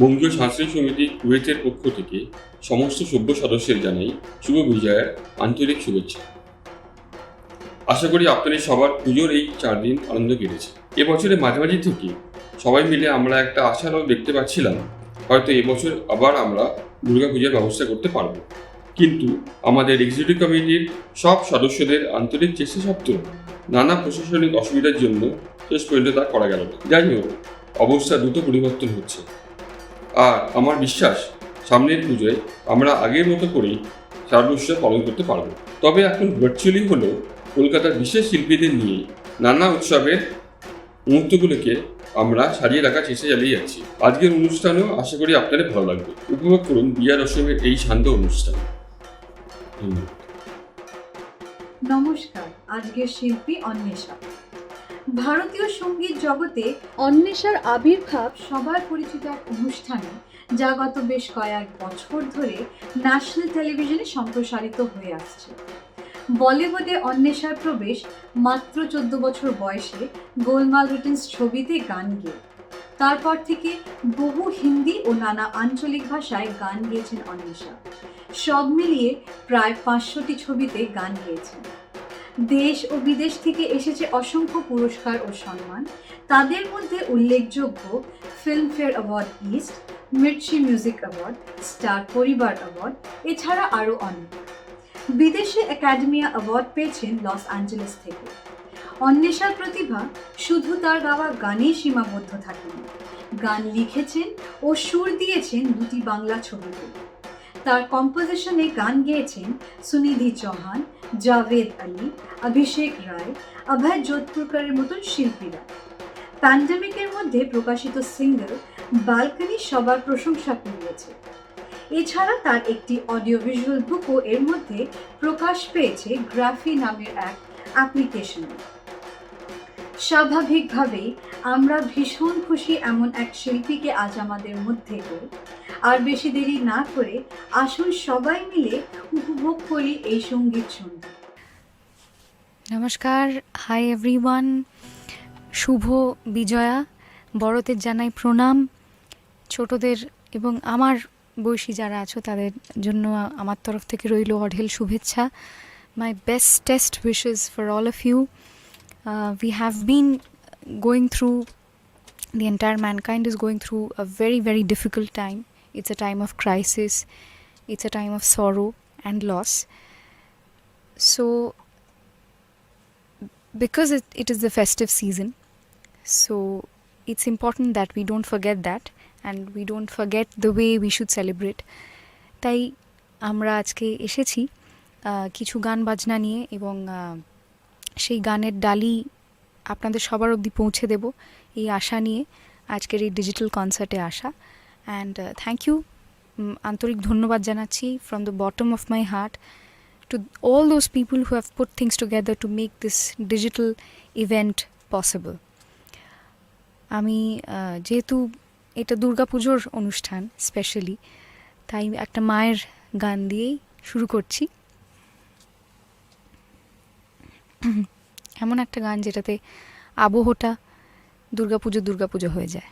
বঙ্গীয় সাংস্কৃতিক সমিতি কুয়েতের পক্ষ থেকে সমস্ত সভ্য সদস্যের জানাই শুভ বিজয়ার আন্তরিক শুভেচ্ছা। আশা করি আপনাদের সবার পুজোর এই 4 দিন আনন্দ কেটেছে। এবছরের মাঝামাঝি থেকে সবাই মিলে আমরা একটা আশার আলো দেখতে পাচ্ছিলাম, হয়তো এবছর আবার আমরা দুর্গাপূজার ব্যবস্থা করতে পারব। কিন্তু আমাদের এক্সিকিউটিভ কমিটির সব সদস্যদের আন্তরিক চেষ্টা সত্ত্বেও নানা প্রশাসনিক অসুবিধার জন্য শেষ পর্যন্ত তা করা গেল না। যাই হোক, অবস্থা দ্রুত পরিবর্তন হচ্ছে, আর আমার বিশ্বাস সামনের পুজোয় আমরা আগের মতো করেই শারদোৎসব পালন করতে পারব। তবে এখন ভার্চুয়ালি হলেও কলকাতার বিশেষ শিল্পীদের নিয়ে নানা উৎসবের মুহূর্তগুলোকে আমরা সারিয়ে রাখার চেষ্টা চালিয়ে যাচ্ছি। আজকের অনুষ্ঠানেও আশা করি আপনাদের ভালো লাগবে। উপভোগ করুন বিজয়া দশমীর এই শান্ত অনুষ্ঠান। নমস্কার, আজকের শিল্পী অন্বেষা। ভারতীয় সঙ্গীত জগতে অন্বেষার আবির্ভাব সবার পরিচিত এক অনুষ্ঠানে, যা গত বেশ কয়েক বছর ধরে ন্যাশনাল টেলিভিশনে সম্প্রসারিত হয়ে আসছে। বলিউডে অন্বেষার প্রবেশ মাত্র 14 বছর বয়সে গোলমাল রিটার্নস ছবিতে গান গেয়ে। তারপর থেকে বহু হিন্দি ও নানা আঞ্চলিক ভাষায় গান গেয়েছেন অন্বেষা। সব মিলিয়ে প্রায় 500টি ছবিতে গান গেয়েছেন। দেশ ও বিদেশ থেকে এসেছে অসংখ্য পুরস্কার ও সম্মান। তাদের মধ্যে উল্লেখযোগ্য Filmfare award east, Mirchi music award, star পরিবার অ্যাওয়ার্ড, এছাড়া আরও অনেক। বিদেশে একাডেমিয়া অ্যাওয়ার্ড পেয়েছেন লস অ্যাঞ্জেলেস থেকে। অন্বেষার প্রতিভা শুধু তার গাওয়া গানেই সীমাবদ্ধ থাকেনি। গান লিখেছেন ও সুর দিয়েছেন 2টি বাংলা ছবিতে। তার কম্পোজিশনে গান গেয়েছেন সুনিধি চৌহান, জাভেদ আলী, অভিষেক রায়, অভয় যোধপুরকরের মতন শিল্পীরা। প্যান্ডেমিকের মধ্যে প্রকাশিত সিঙ্গল বালকনি সবার প্রশংসা কুড়িয়েছে। এছাড়া তার একটি অডিও ভিজুয়াল বুকও এর মধ্যে প্রকাশ পেয়েছে গ্রাফি নামের এক অ্যাপ্লিকেশনে। স্বাভাবিকভাবেই আমরা ভীষণ খুশি এমন এক শিল্পীকে আজ আমাদের মধ্যে পেয়ে। আর বেশি দেরি না করে আসুন সবাই মিলে উপভোগ করি এই সঙ্গীত সন্ধ্যা। নমস্কার, হাই এভরিওয়ান, শুভ বিজয়া। বড়দের জানাই প্রণাম, ছোটদের এবং আমার বয়সী যারা আছো তাদের জন্য আমার তরফ থেকে রইল অঢেল শুভেচ্ছা। My bestest wishes for all of you. We have been going through, the entire mankind is going through a very, very difficult time. It's a time of crisis, it's a time of sorrow and loss. So, because it is the festive season, so it's important that we don't forget that and we don't forget the way we should celebrate. তাই আমরা আজকে এসেছি কিছু গান বাজনা নিয়ে এবং সেই গানের ডালি আপনাদের সবার অবধি পৌঁছে দেব এই আশা নিয়ে আজকের এই ডিজিটাল কনসার্টে আসা। অ্যান্ড থ্যাংক ইউ, আন্তরিক ধন্যবাদ জানাচ্ছি from the bottom of my heart to all those people who have put things together to make this digital event possible. আমি যেহেতু এটা দুর্গাপুজোর অনুষ্ঠান স্পেশালি, তাই একটা মায়ের গান দিয়েই শুরু করছি। এমন একটা গান যেটাতে আবহটা দুর্গাপুজো হয়ে যায়।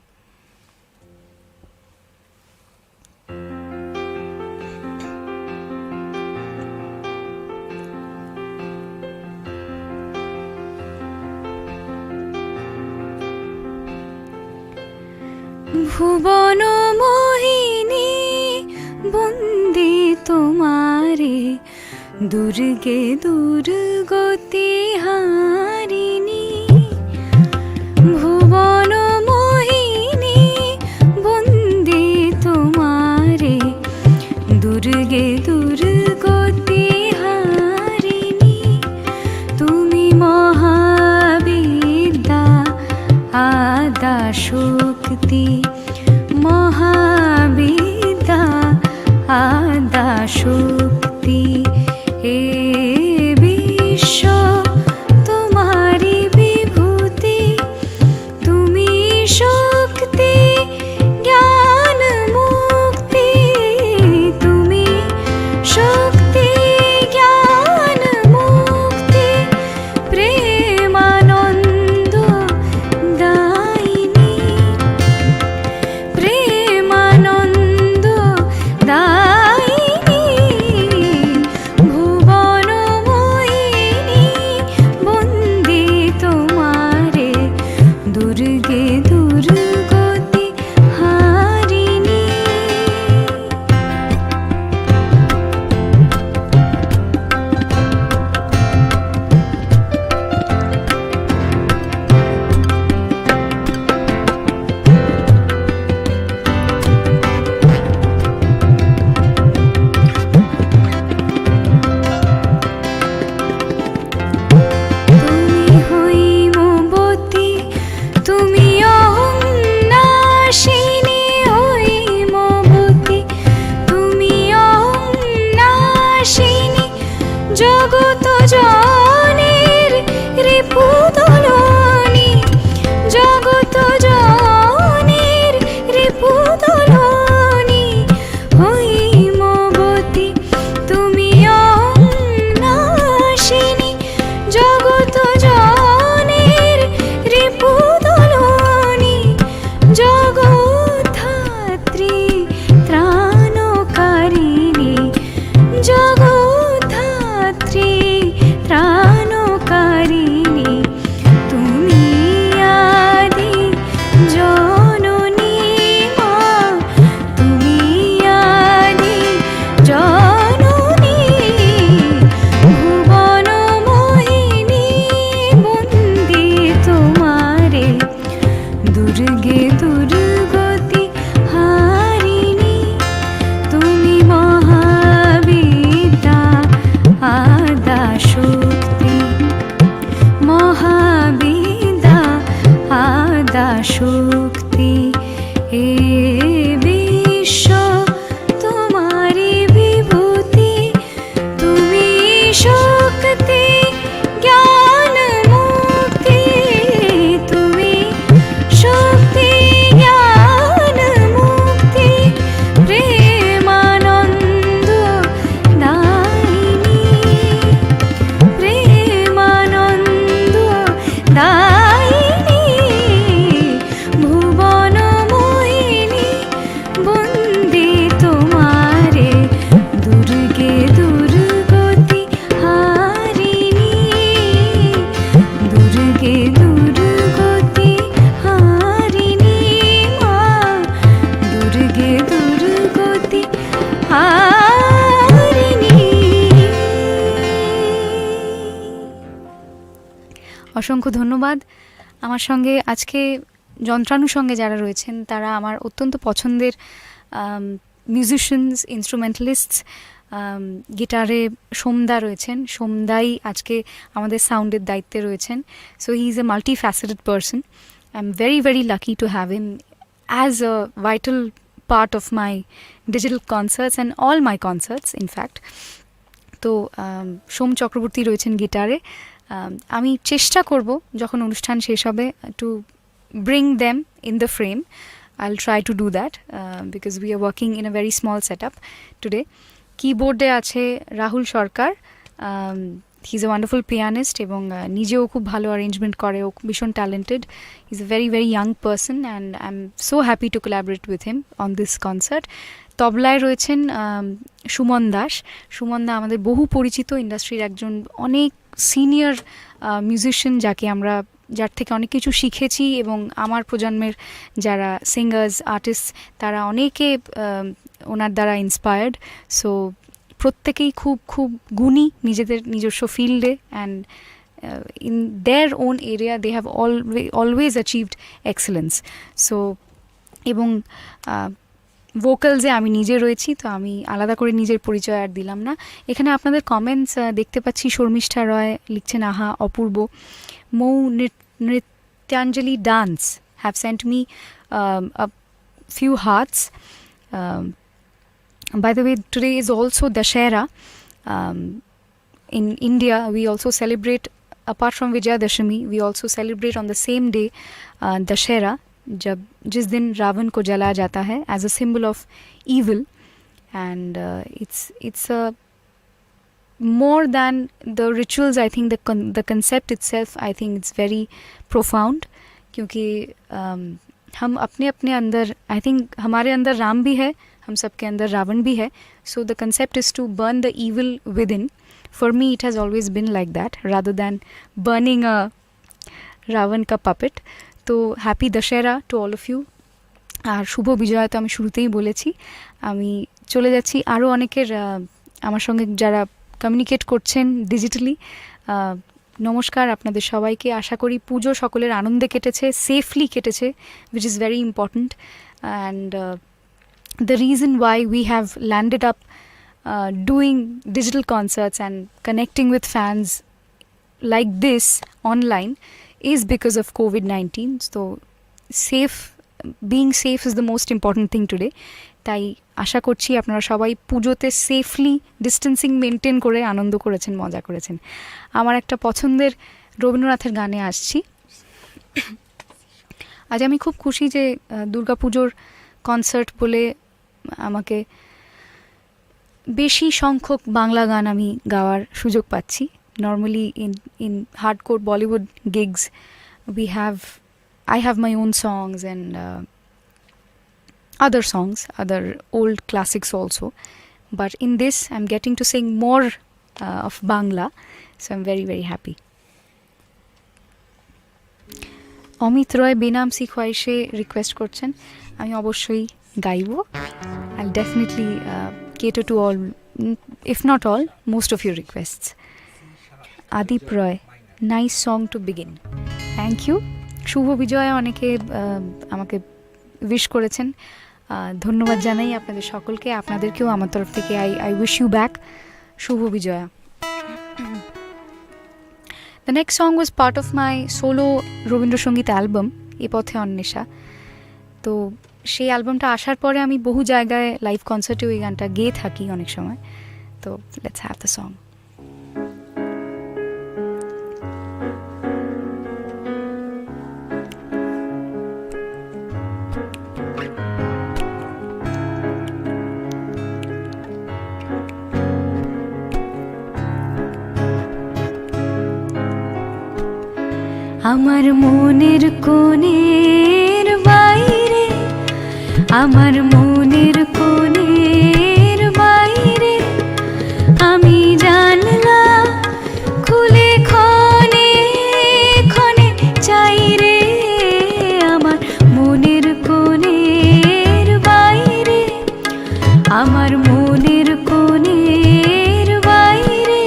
ভুবন মোহিনী বন্দে তোমারে, দুর্গে দুর্গতি হারিণী। ভুবন মোহিনী বন্দে তোমারে, দুর্গে দুর্গতি হারিণী। তুমি মহাবিদ্যা আদা শক্তি, মহাবিদ্যা আদা শক্তি। এ বিশ্ব তোমার অসংখ্য ধন্যবাদ। আমার সঙ্গে আজকে যন্ত্রানুর সঙ্গে যারা রয়েছেন তারা আমার অত্যন্ত পছন্দের মিউজিশিয়ানস, ইনস্ট্রুমেন্টালিস্টস। গিটারে সোমদা রয়েছেন, সোমদাই আজকে আমাদের সাউন্ডের দায়িত্বে রয়েছেন। So he is a multi faceted person. I am very very lucky to have him as a vital part of my digital concerts and all my concerts in fact. তো সোম চক্রবর্তী রয়েছেন গিটারে। আমি চেষ্টা করব যখন অনুষ্ঠান শেষ হবে two bring them in the frame. I'll try to do that because we are working in a very small setup today. Keyboard আছে রাহুল সরকার। He's a wonderful pianist এবং নিজেও খুব ভালো অ্যারেঞ্জমেন্ট করে, ও ভীষণ talented. He's a very very young person and I'm so happy to collaborate with him on this concert. তবলায় রয়েছেন সুমন দাস। সুমন দা আমাদের বহু পরিচিত ইন্ডাস্ট্রির একজন অনেক সিনিয়র মিউজিশিয়ান, যার থেকে অনেক কিছু শিখেছি এবং আমার প্রজন্মের যারা সিঙ্গার্স, আর্টিস্ট তারা অনেকে ওনার দ্বারা ইন্সপায়ার্ড। সো প্রত্যেকেই খুব খুব গুণী নিজেদের নিজস্ব ফিল্ডে, and in their own area they have always achieved excellence. So এবং ভোকালসে আমি নিজে রয়েছি, তো আমি আলাদা করে নিজের পরিচয় আর দিলাম না। এখানে আপনাদের কমেন্টস দেখতে পাচ্ছি। শর্মিষ্ঠা রয় লিখছেন, আহা অপূর্ব। মৌ Nrityanjali Dance have sent me a few hearts. By the way, today is also Dashera. In India, we also celebrate, apart from Vijayadashami, we also celebrate on the same day Dashera, जिस दिन रावण को जलाया जाता है as a symbol of evil, and it's a more than the rituals. I think the concept itself, I think it's very profound, क्योंकि हम अपने अपने अंदर, I think हमारे अंदर राम भी है, हम सबके अंदर रावण भी है. So the concept is to burn the evil within. For me it has always been like that, rather than burning a Ravan का puppet. তো happy Dussehra to all of you. আর শুভ বিজয়া তো আমি শুরুতেই বলেছি। আমি চলে যাচ্ছি আরও অনেকের আমার সঙ্গে যারা কমিউনিকেট করছেন ডিজিটালি। নমস্কার আপনাদের সবাইকে। আশা করি পুজো সকলের আনন্দে কেটেছে, সেফলি কেটেছে, which is very important. And the reason why we have landed up doing digital concerts and connecting with fans like this online is because of COVID-19. So being safe is the most important thing today. তাই আশা করছি আপনারা সবাই পুজোতে safely distancing maintain করে আনন্দ করেছেন, মজা করেছেন। আমার একটা পছন্দের রবীন্দ্রনাথের গানে আসছি। আজ আমি খুব খুশি যে দুর্গাপুজোর কনসার্ট বলে আমাকে বেশি সংখ্যক বাংলা গান আমি গাওয়ার সুযোগ পাচ্ছি। Normally in hardcore Bollywood gigs I have my own songs and other songs, other old classics also, but in this I'm getting to sing more of Bangla, so I'm very very happy. Amit Roy বেনাম সি খোয়াইশে request করছেন, আমি অবশ্যই গাইব। I'll definitely cater to all, if not all, most of your requests. Adip Roy, nice song to begin. Thank you. শুভ বিজয়া অনেকে আমাকে উইশ করেছেন, ধন্যবাদ জানাই আপনাদের সকলকে। আপনাদেরকেও আমার তরফ থেকে আই উইশ ইউ ব্যাক শুভ Bijoya. The next song was part of my solo Rabindrasangeet album এ পথে অন্বেষা। তো সেই অ্যালবামটা আসার পরে আমি বহু জায়গায় লাইভ কনসার্টে ওই গানটা গেয়ে থাকি অনেক সময়। তো লেটস হ্যাভ দ্য সং। আমার মনের কোণের বাইরে, আমার মনের কোণের বাইরে আমি জানলা খুলে ক্ষণে ক্ষণে চাই রে। আমার মনের কোণের বাইরে, আমার মনের কোণের বাইরে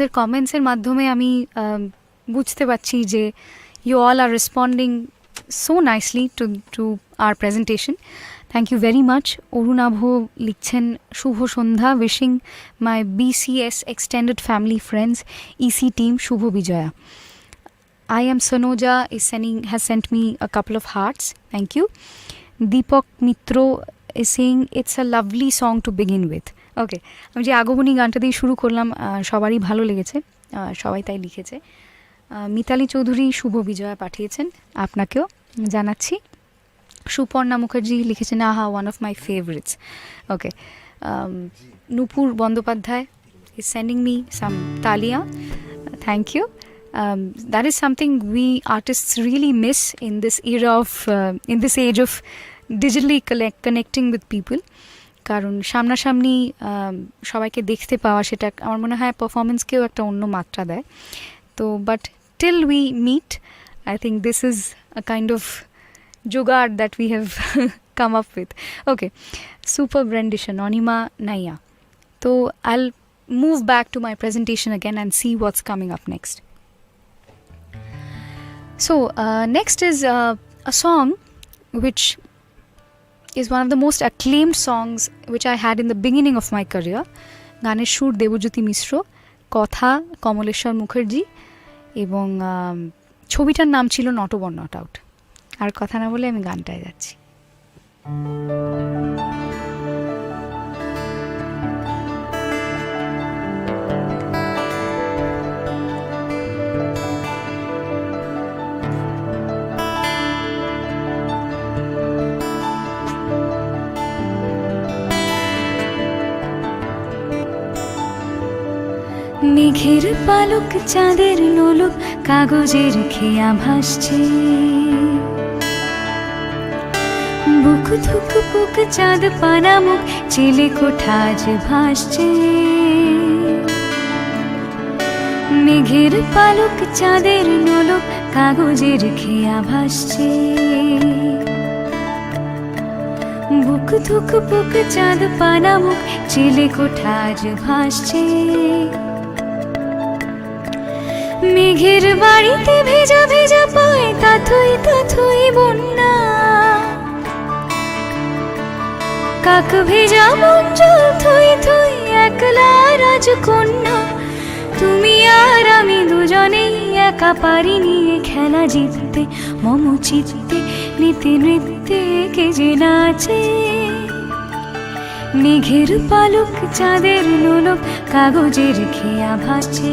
আপনাদের কমেন্টসের মাধ্যমে আমি বুঝতে পারছি যে you all are responding so nicely to our presentation. Thank you very much. Arunabha লিখছেন শুভ সন্ধ্যা, wishing my BCS extended family friends EC team শুভ Bijoya. I am Sanoja has sent me a couple of hearts. Thank you. Deepak Mitro is saying it's a lovely song to begin with. ওকে, আমি যে আগমনী গানটা দিয়ে শুরু করলাম সবারই ভালো লেগেছে, সবাই তাই লিখেছে। মিতালি চৌধুরী শুভ বিজয়া পাঠিয়েছেন, আপনাকেও জানাচ্ছি। সুপর্ণা মুখার্জি লিখেছেন আহা, one of my favourites. Okay, Nupur Bandyopadhyay is sending me some তালিয়া, thank you. That is something we artists really miss in this era of in this age of digitally connecting with people. কারণ সামনাসামনি সবাইকে দেখতে পাওয়া, সেটা আমার মনে হয় পারফরমেন্সকেও একটা অন্য মাত্রা দেয়। তো but till we meet, I think this is a kind of জোগাড় that we have come up with. Okay, super rendition, Anima Naiya. তো I'll move back to my presentation again and see what's coming up next. So next is a song which is one of the most acclaimed songs which I had in the beginning of my career. গানের সুর দেবজ্যোতি মিশ্র, কথা কমলেশ্বর মুখার্জি, এবং ছবিটার নাম ছিল not over not out. আর কথা না বলে আমি গানটায় যাচ্ছি। মেঘের পালক চাঁদের নোলক কাগজের খেয়া ভাসছে, বুক ধুক বুক চাঁদ পানা মুখ চিলে কোঠাজ ভাসছে। মেঘের পালক চাঁদের নোলক কাগজের খেয়া ভাসছে, বুক ধুক বুক চাঁদ পানা মুখ চিলে কোঠাজ ভাসছে। মেঘের বাড়িতে ভেজা ভেজা পায় তাথই তাথই বন্যা, কাক ভেজা মন জল থই থই একলা রাজকন্যা। তুমি আর আমি দুজনেই একা পারি নিয়ে খেলা জিততে, মম চিত্তে নিতে নৃত্যে কে যে নাচে। মেঘের পালক চাঁদের নোলক কাগজের খেয়া ভাসছে।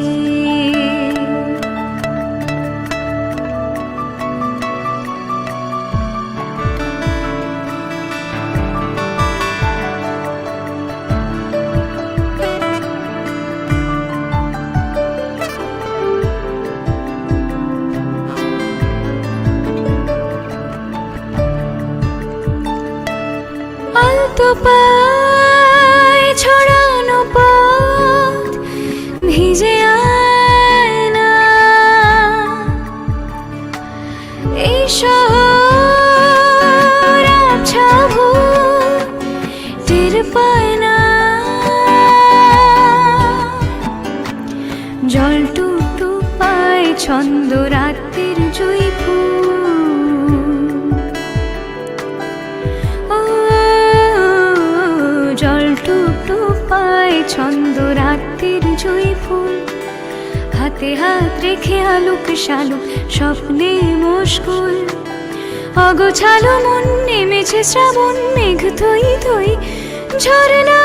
পায় ছড়ানো পথ ভিজে আয়না, এই শহর আবছা ভোর টের পায় না। জল টুকটু পায় ছন্দ রাতের জয়ী ছন্দ রাতের জয়ী ফুল। হাতে হাত রেখে আলোক শালুক স্বপ্নে মশগুল, অগোছালো মন নেমেছে শ্রাবণ মেঘ থই থই ঝরনা।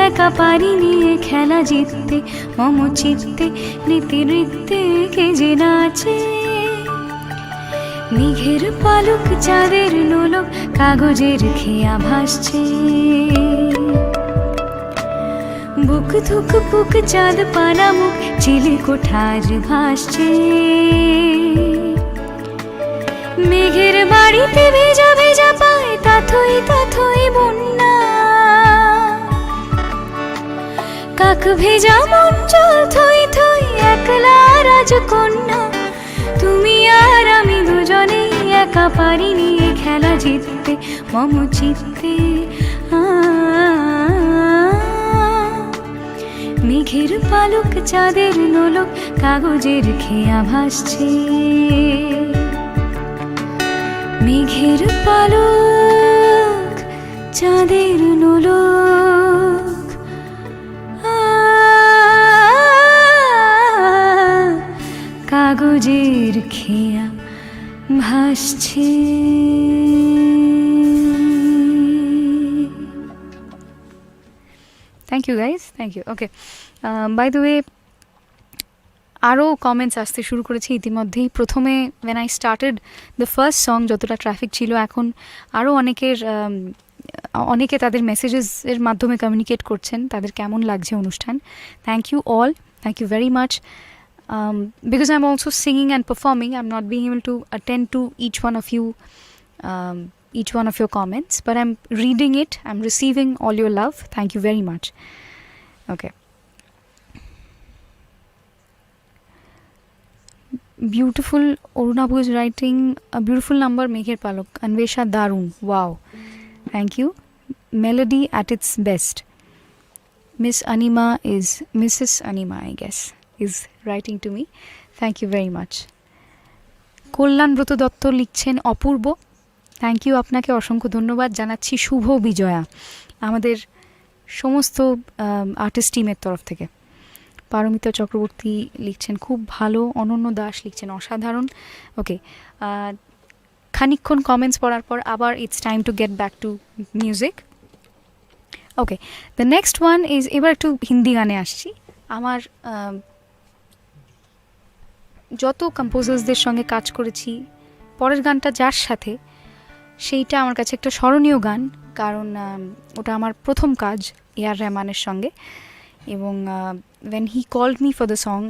একা পারি নিয়ে খেলা জিততে, মম চিত্তে নীতি নৃত্যে কে যে নাচে। মেঘের পালক চাঁদের নোলক কাগজের খেয়া ভাসছে, বুক ধুক বুক চাঁদ পানা মুখ চিলে কোঠাজ ভাসছে। মেঘের বাড়িতে ভেজা ভেজা পায় তাথই তাথই বন্যা, কাক ভেজা মঞ্চল থই থই একলা রাজকন্যা, তুমি আর আমি দুজনেই একা পারিনি এ খেলা জিততে মম চিত্তে। মেঘের পালক চাঁদের নোলক কাগজের খেয়া ভাসছে, মেঘের পালক চাঁদের নোলক কাগজের খেয়া ভাসছে। Thank you guys, thank you. Okay, by the way আরও কমেন্টস আসতে শুরু করেছে ইতিমধ্যেই। প্রথমে when I started the first song যতটা ট্রাফিক ছিল, এখন আরও অনেকে তাদের মেসেজেসের মাধ্যমে কমিউনিকেট করছেন তাদের কেমন লাগছে অনুষ্ঠান। Thank you all, thank you very much. Because I'm also singing and performing, I'm not being able to attend to each one of your comments, but I'm reading it, I'm receiving all your love. Thank you very much. Okay. Beautiful, Orunabu is writing a beautiful number, Megher Palok. Anvesha Darun, wow. Thank you. Melody at its best. Mrs. Anima, I guess, is writing to me. Thank you very much. Kalyanbrata Dutta লিখছেন অপূর্ব, thank you, আপনাকে অসংখ্য ধন্যবাদ জানাচ্ছি। শুভ বিজয়া আমাদের সমস্ত artist টিমের তরফ থেকে। পারমিতা চক্রবর্তী লিখছেন খুব ভালো, অনন্য দাস লিখছেন অসাধারণ। ওকে, খানিকক্ষণ কমেন্টস পড়ার পর আবার it's time to get back to music. Okay, the next one is, এবার একটু হিন্দি গানে আসছি। আমার যত কম্পোজার্সদের সঙ্গে কাজ করেছি, পরের গানটা যার সাথে, সেইটা আমার কাছে একটা স্মরণীয় গান, কারণ ওটা আমার প্রথম কাজ এআর রহমানের সঙ্গে। এবং when he called me for the song,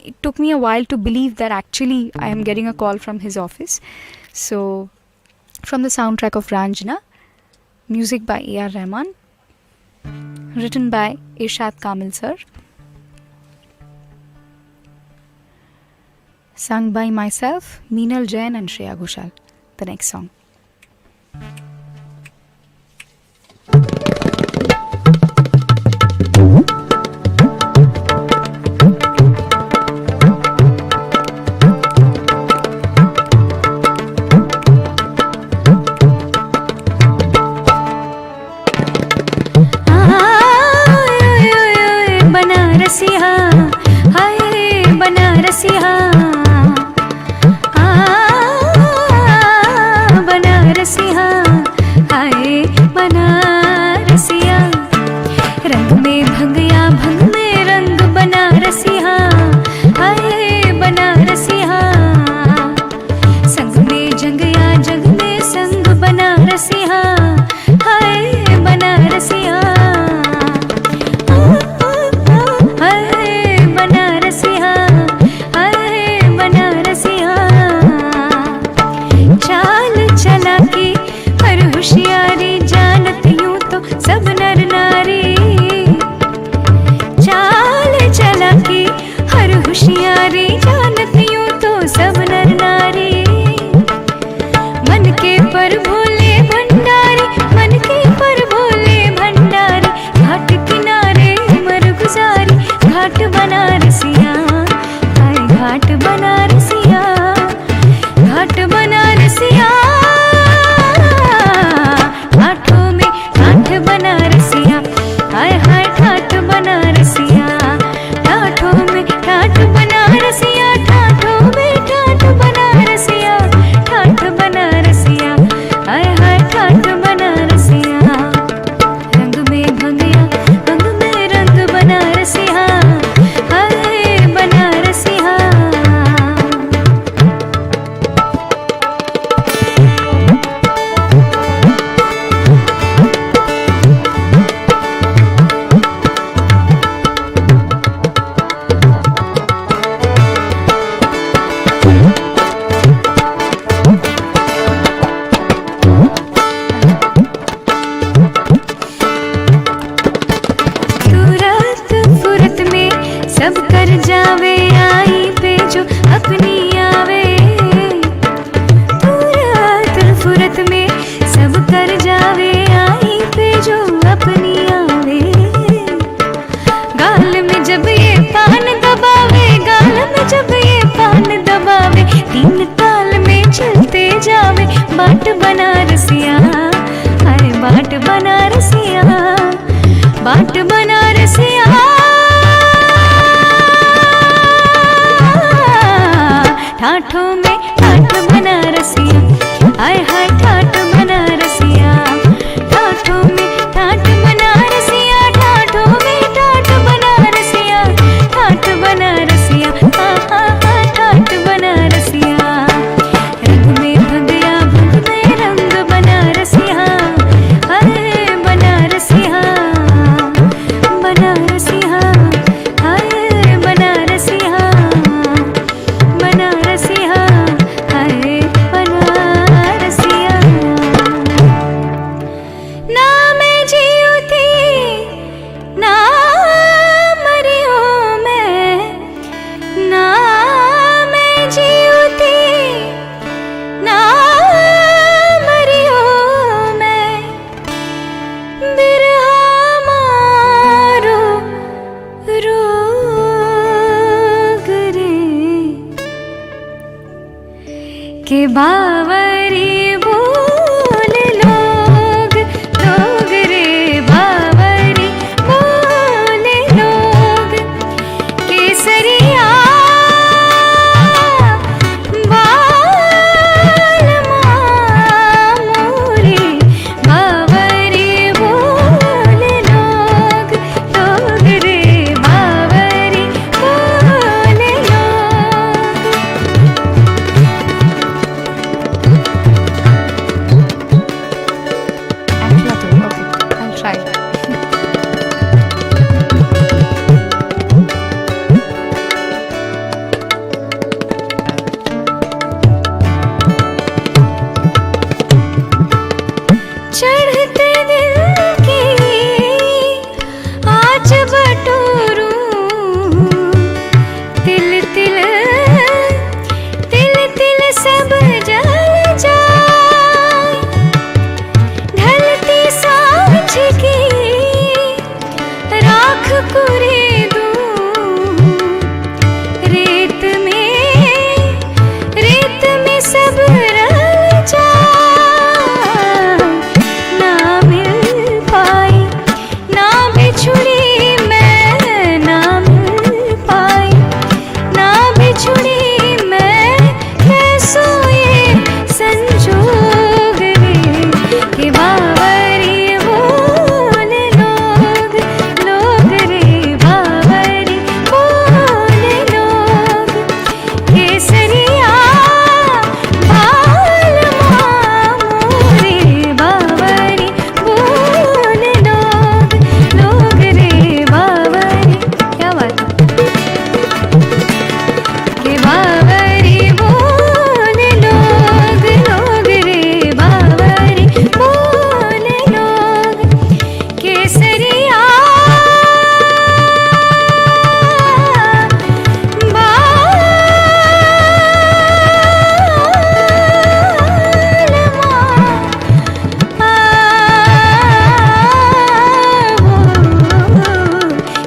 it took me a while to believe that actually I am getting a call from his office. So from the soundtrack of Ranjana, music by A.R. Rahman, written by Irshad Kamil sir, sung by myself, Meenal Jain and Shreya Ghoshal. The next song. बनारसिया सब कर जावे आई पे जो अपनी आवे फुरत में सब कर जावे आई पे जो अपनी आवे गाल में जब ये पान दबावे गाल में जब ये पान दबावे तीन ताल में चलते जावे बाट बनारसिया हाय बाट बनारसिया बाट बनारसिया ठाठों में ठाठ बनारसिया हाय हाय ठाठ बनारसिया ठाठों में ठाठ बनारसिया ठाठों में ठाठ बनारसिया ठाठ बनारसिया हा हा हा ठाठ बनारसिया रंग में भगया भग में रंग बनारसिया हाय बनारसिया बनारसिया हाय बनारसिया बनारसिया हाय बनारसिया ना मैं जीऊँ थी ना मरी हूँ मैं ना मैं जीऊँ थी ना मरी हूँ मैं बिरहा मारो रोग रे के बावरी बोल लोग लोग रे बावरी बोल लोग केसरिया बाल मामूरी बावरी बोल लोग लोग रे बावरी बोल लोग I'll try. चढ़ते दिल की आज बटोरूं तिल तिल तिल तिल सब जल जाए ढलती सांझ की राख कुरे दूं रेत में सब रल जाए ना मिल पाई ना बिछुड़ी मैं ना मिल पाई ना बिछुड़ी मैं कैसो ये संजोग रे के बावरी बोल लोग लोग रे बावरी बोल लोग केसरिया बाल मामूरी बावरी बोल लोग लोग रे बावरी क्या बात है के बावरी बोल लोग लोग रे बावरी बोल लोग केसरिया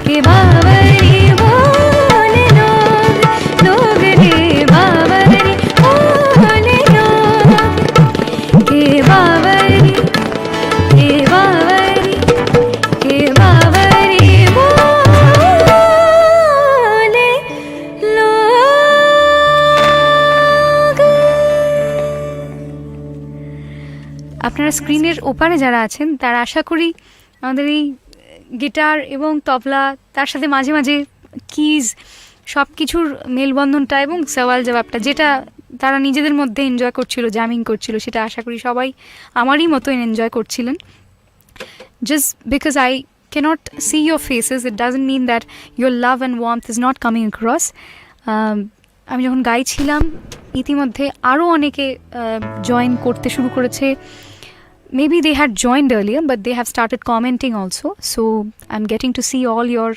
के बावरी बोल लोग लोग रे बावरी बोल लोग के बावरी के बावरी के बावरी बोल लोग আপনারা স্ক্রিনের ওপারে যারা আছেন তারা আশা করি আমাদের এই গিটার এবং তবলা তার সাথে মাঝে মাঝে কিজ সব কিছুর মেলবন্ধনটা এবং সওয়াল জবাবটা যেটা তারা নিজেদের মধ্যে এনজয় করছিল জামিং করছিল সেটা আশা করি সবাই আমারই মতো এনজয় করছিলেন just because I cannot see your faces it doesn't mean that your love and warmth is not coming across আমি যখন গাইছিলাম ইতিমধ্যে আরও অনেকে জয়েন করতে শুরু করেছে maybe they had joined earlier but they have started commenting also so I'm getting to see all your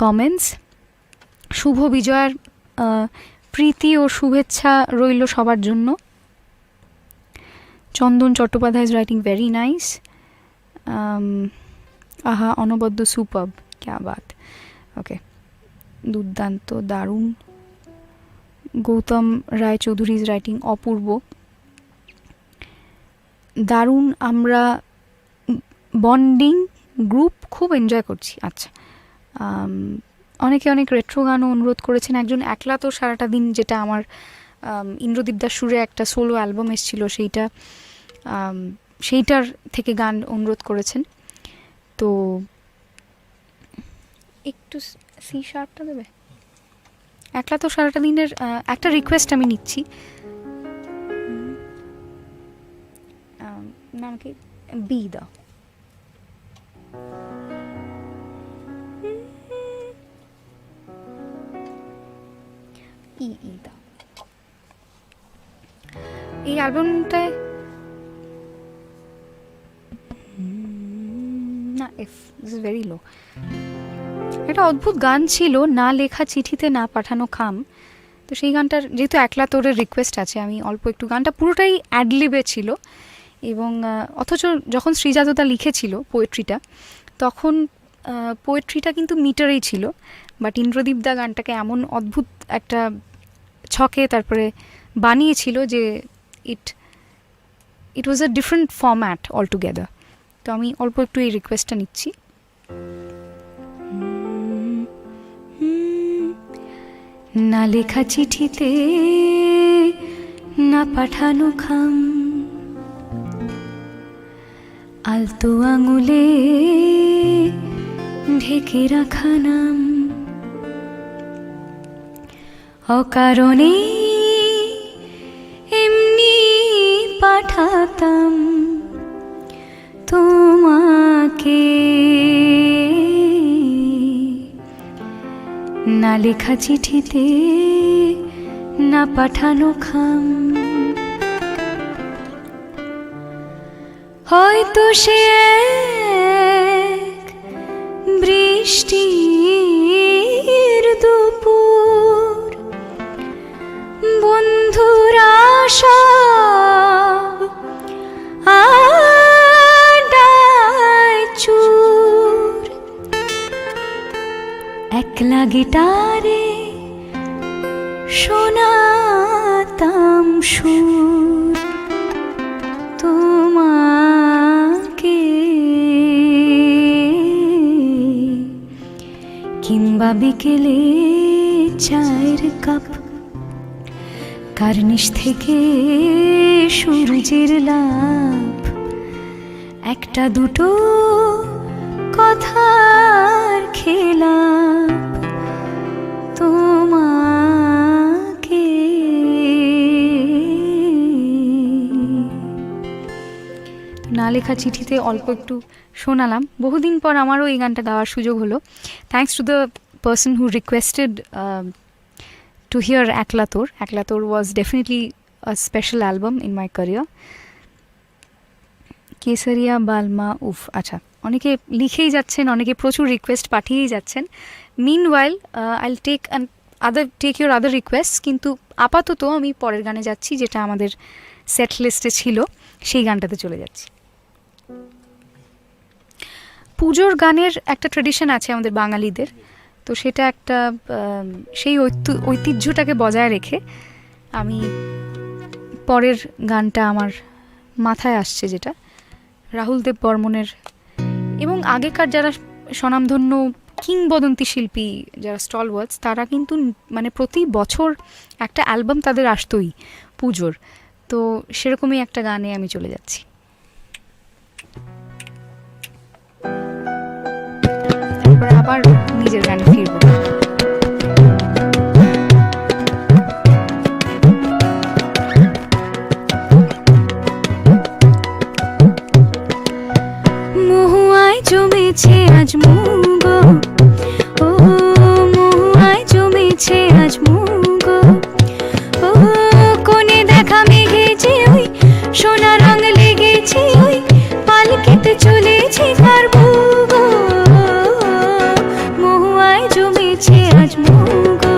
comments শুভ বিজয়ার প্রীতি ও শুভেচ্ছা রইল সবার জন্য। Chandan Chattopadhyay is writing very nice. আহা অনবদ্য সুপাব, ক্যা বাত, ওকে, দুর্দান্ত, দারুণ। গৌতম রায়চৌধুরী ইজ রাইটিং অপূর্ব, দারুণ। আমরা বন্ডিং গ্রুপ খুব এনজয় করছি। আচ্ছা, অনেকে অনেক রেট্রো গানও অনুরোধ করেছেন। একজন একলা তো সারাটা দিন, যেটা আমার ইন্দ্রদীপ দাস সুরে একটা সোলো অ্যালবাম এসেছিল, সেইটার থেকে গান অনুরোধ করেছেন। তো একটু সি শার্পটা দেবে। একলা তো সারাটা দিনের একটা রিকোয়েস্ট আমি নিচ্ছি, নাম কি, বি দাও। ই দাও। এই অ্যালবামটায় না, F, this is very low. একটা অদ্ভুত গান ছিল, না লেখা চিঠিতে না পাঠানো খাম। তো সেই গানটার যেহেতু একলা তোরের রিকোয়েস্ট আছে, আমি অল্প একটু, গানটা পুরোটাই অ্যাডলিবে ছিল, এবং অথচ যখন শ্রীজাতদা লিখেছিল পোয়েট্রিটা, তখন পোয়েট্রিটা কিন্তু মিটারেই ছিল, বাট ইন্দ্রদীপ দা গানটাকে এমন অদ্ভুত একটা ছকে তারপরে বানিয়েছিল যে it was a different format altogether. তো আমি অল্প একটু এই রিকোয়েস্টটা নিচ্ছি। না লেখা চিঠিতে না পাঠানো খাম, আলতো আঙুলে ঢেকে রাখা নাম, অকারণে এমনি পাঠাতাম তোমাকে, না লেখা চিঠিতে না পাঠানো খাম। হয়তো সে এক বৃষ্টির দুপুর, বন্ধুরা সব আড্ডায় চুর, একলা গিটারে শোনাতাম সুর তোমাকে, কিংবা বিকেলে চায়ের কাপ, কার্নিশ থেকে সূর্যের লাভ, একটা দুটো কথার খেলাপ তোমাকে। না লেখা চিঠিতে অল্প একটু শোনালাম। বহুদিন পর আমারও এই গানটা গাওয়ার সুযোগ হলো, thanks to the person who requested to hear Ekla Tor. Ekla Tor was definitely a special album in my career. কেসারিয়া বালমা উফ, আচ্ছা, অনেকে লিখেই যাচ্ছেন, অনেকে প্রচুর রিকোয়েস্ট পাঠিয়েই যাচ্ছেন। মিনওয়াইল আইল টেক ইউর আদার রিকোয়েস্ট, কিন্তু আপাতত আমি পরের গানে যাচ্ছি, যেটা আমাদের সেট লিস্টে ছিল, সেই গানটাতে চলে যাচ্ছি। পুজোর গানের একটা ট্রেডিশন আছে আমাদের বাঙালিদের, তো সেটা একটা সেই ঐতিহ্যটাকে বজায় রেখে আমি পরের গানটা আমার মাথায় আসছে, যেটা রাহুল দেব বর্মনের এবং আগেকার যারা স্বনামধন্য কিংবদন্তি শিল্পী যারা স্টলওয়ার্ডস, তারা কিন্তু মানে প্রতি বছর একটা অ্যালবাম তাদের আসতোই পুজোর। তো সেরকমই একটা গানে আমি চলে যাচ্ছি। তারপরে আবার নিজের গানে ফিরবো। মহুয়ায় জমেছে আজ মুগো, ও মহুয়ায় জমেছে আজ মুগো, ও কোণে দেখা মেঘেছে ওই সোনা রং লেগেছে ওই পালকিতে চলেছে পারবো গো, মহুয়ায় জমেছে আজ মুগো।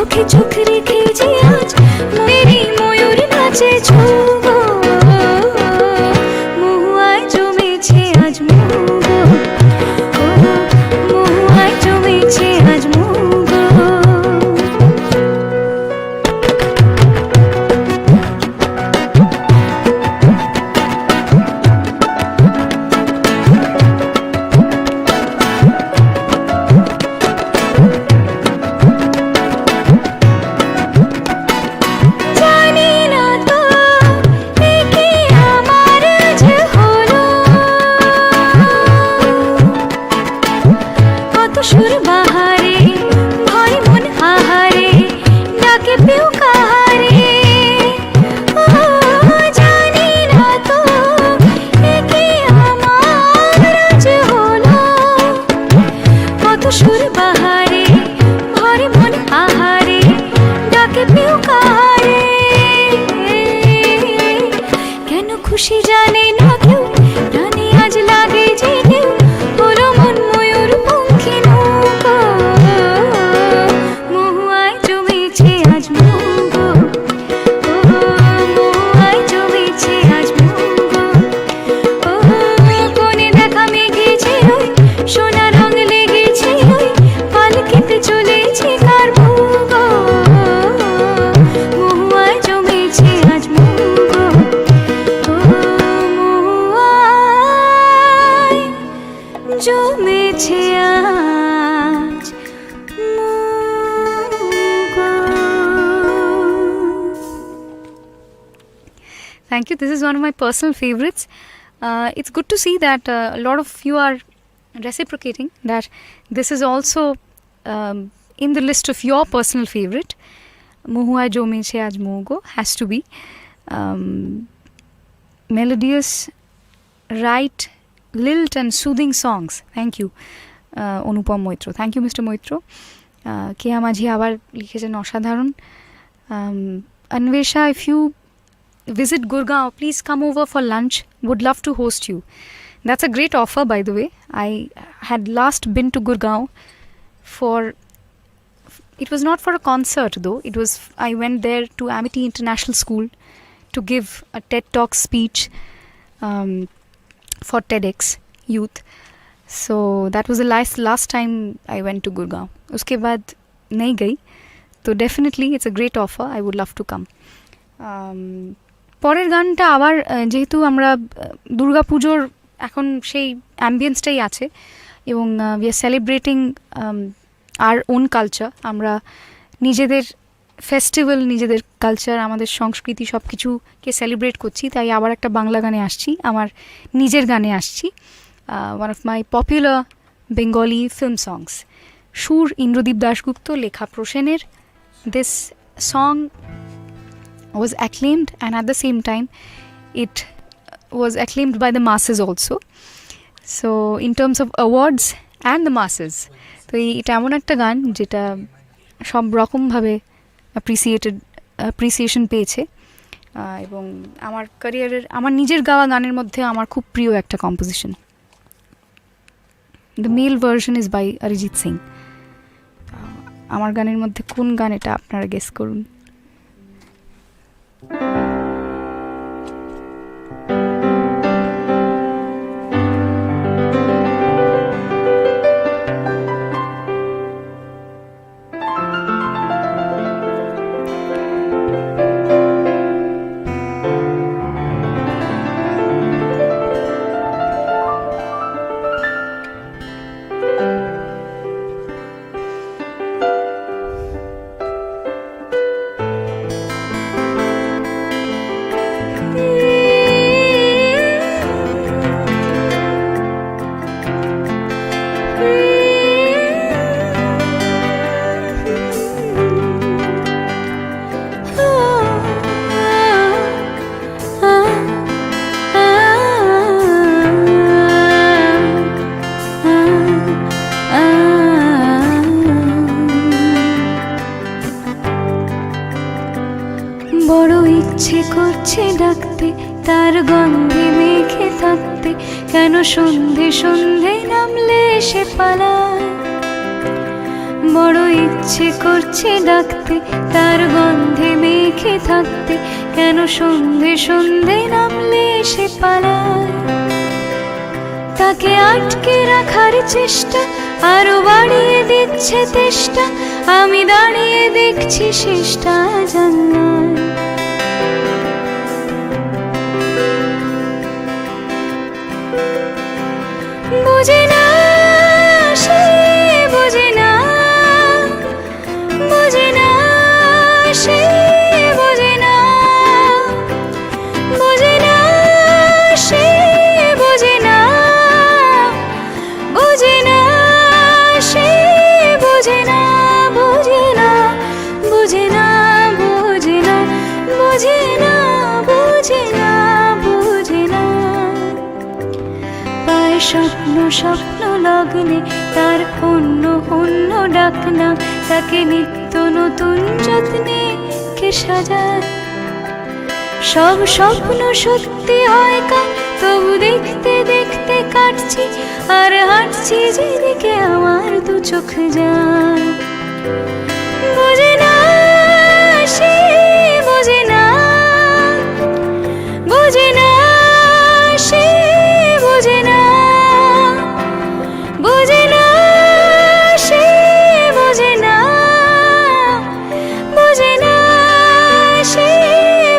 চোখে চোখ রেখে যে আজ মেরি ময়ূর নাচে ছোগো মহুয়ায় জমেছে আজ মোগো মহুয়ায় জমেছে আজ মোগো সুর বাহারে ভরে মন হাহারে ডাকে পেও কাহারে ও জানি না তো একে আমার আজ হলো কত সুর বাহারে ভরে মন হাহারে ডাকে পেও কাহারে কেন খুশি জানে না কেউ জানি আজ লাগে যে কেউ বলো মন ময়ূর পঙ্খী নৌকো মহুয়ায় জমেছে আজ মোগো মহুয়ায় জমেছে আজ মোগো কোণে দেখা মেঘেছে ওই সোনা রং লেগেছে ওই পালকিতে চলেছে কার ভোগো মহুয়ায় জমেছে আজ মোগো মহুয়ায় জমেছে আজ মোগো Thank you. This is one of my personal favorites. It's good to see that a lot of you are reciprocating that this is also in the list of your personal favorite. Mohuai Jo Meche Aaj Mogo has to be melodious, right, lilt and soothing songs. Thank you, Anupam Moitro. Thank you, Mr. Moitro. Keya Majhi আবার লিখেছেন অসাধারণ Anvesha, if you visit Gurgaon, please come over for lunch. Would love to host you. That's a great offer, by the way. I had last been to Gurgaon for, it was not for a concert though. It was, I went there to Amity International School to give a TED Talk speech for TEDx youth. So that was the last time I went to Gurgaon. Uske baad nahi gayi. So definitely it's a great offer. I would love to come. পরের গানটা আবার যেহেতু আমরা দুর্গাপুজোর এখন সেই অ্যাম্বিয়েন্সটাই আছে এবং we are celebrating our own culture, আমরা নিজেদের ফেস্টিভ্যাল, নিজেদের কালচার, আমাদের সংস্কৃতি সব কিছুকে সেলিব্রেট করছি, তাই আবার একটা বাংলা গানে আসছি, আমার নিজের গানে আসছি, one of my popular Bengali film songs, সুর ইন্দ্রদীপ দাশগুপ্ত, লেখা প্রসেনের. This song was acclaimed and at the same time it was acclaimed by the masses also. So in terms of awards and the masses, তো এটা এমন একটা গান যেটা সব রকমভাবে অ্যাপ্রিসিয়েশন পেয়েছে এবং আমার ক্যারিয়ারের, আমার নিজের গাওয়া গানের মধ্যে আমার খুব প্রিয় একটা composition. The male version is by Arijit Singh. আমার গানের মধ্যে কোন গান এটা আপনারা গেস করুন. ইচ্ছে করছে ডাকতে, তার গন্ধে মেখে থাকতে, কেন সন্ধে সন্ধে নামলে সে পালায়। বড় ইচ্ছে করছে ডাকতে, তার গন্ধে মেখে থাকতে, কেন সন্ধে সন্ধে নামলে সে পালায়। তাকে আটকে রাখার চেষ্টা আরো বাড়িয়ে দিচ্ছে তেষ্টা, আমি দাঁড়িয়ে দেখছি শেষটা জানলায়। বুঝে না সে, বুঝে না, বুঝে না সে, বুঝে না, বুঝে না সে, বুঝে না, বুঝে না সে, বুঝে না, বুঝে না, বুঝে না, বুঝে না, বুঝে না, বুঝে না, বুঝে না। পায় স্বপ্ন স্বপ্ন লগ্নে তার অন্য অন্য ডাকনা, তাকে নিত্য নতুন যত্নে কে সাজায়। সব স্বপ্ন সত্যি হয় কার, তবু দেখতে দেখতে কাটছি আর হাঁটছি যেদিকে আমার দু চোখ যায়। বুঝে না সে, বুঝে না, বুঝে না সে, বুঝে না, বুঝে না সে, বুঝে না, বুঝে না সে,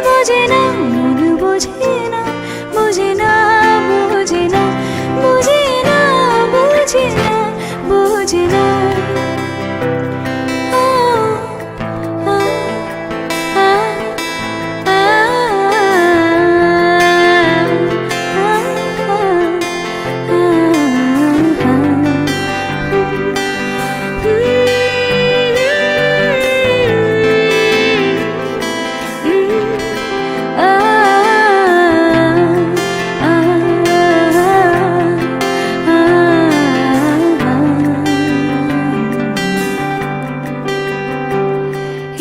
বুঝে না, মন বোঝে না, বুঝে না, বুঝে না, বুঝে না, বুঝে না, বুঝে না।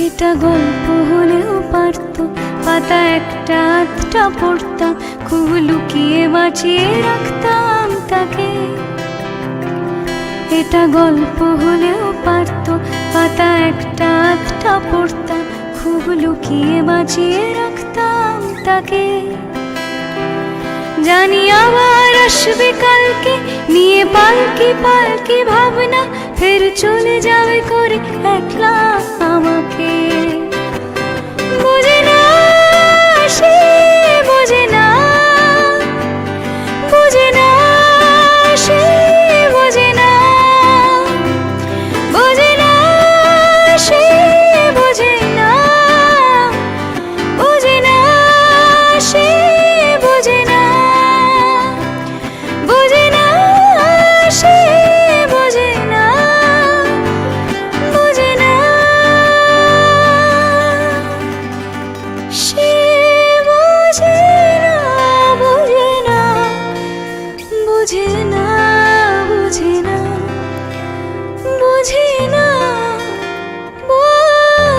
এটা গল্প হলেও পারত, পাতা একটা আধটা পড়তাম, খুব লুকিয়ে বাঁচিয়ে রাখতাম তাকে। এটা গল্প হলেও পারত, পাতা একটা আধটা পড়তাম, খুব লুকিয়ে বাঁচিয়ে রাখতাম তাকে। জানি আবার আসবে কালকে, নিয়ে পালকি পালকি ভাবনা, ফের চলে যাবে করে একলা আমাকে। বুঝে না সে, বুঝে না, বুঝে না সে, বুঝে না, বুঝে না সে, বুঝে না, বুঝে না সে, বুঝে না, বুঝে না সে, বুঝে না, বুঝে না সে, বুঝে না, বুঝে না, বুঝে না, বুঝে না, বুঝে না,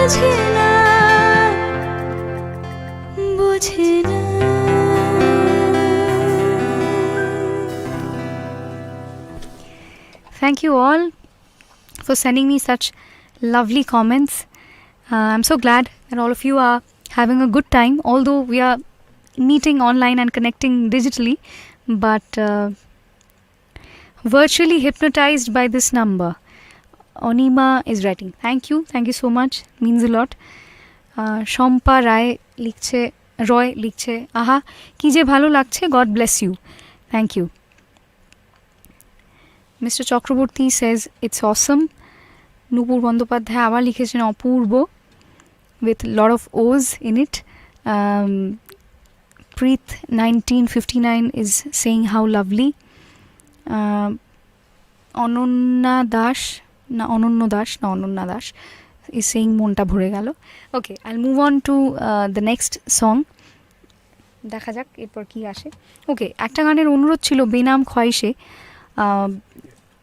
বুঝে না, বুঝে না। Thank you all for sending me such lovely comments. I'm so glad that all of you are having a good time, although we are meeting online and connecting digitally, but virtually hypnotized by this number. Onima is writing, thank you so much, means a lot. Shompa Rai লিখছে, রয় লিখছে, আহা কি যে ভালো লাগছে, God bless you, thank you. Mr. Chakraborty says it's awesome. Nupur Bandyopadhyay আবার লিখেছেন অপূর্ব with lot of O's in it. Preet 1959 is saying how lovely. Ononna Dash is saying মনটা ভরে গেল. Okay, I'll move on to the next song. দেখা যাক এরপর কি আসে. ওকে, একটা গানের অনুরোধ ছিল, বেনাম Khwaishein.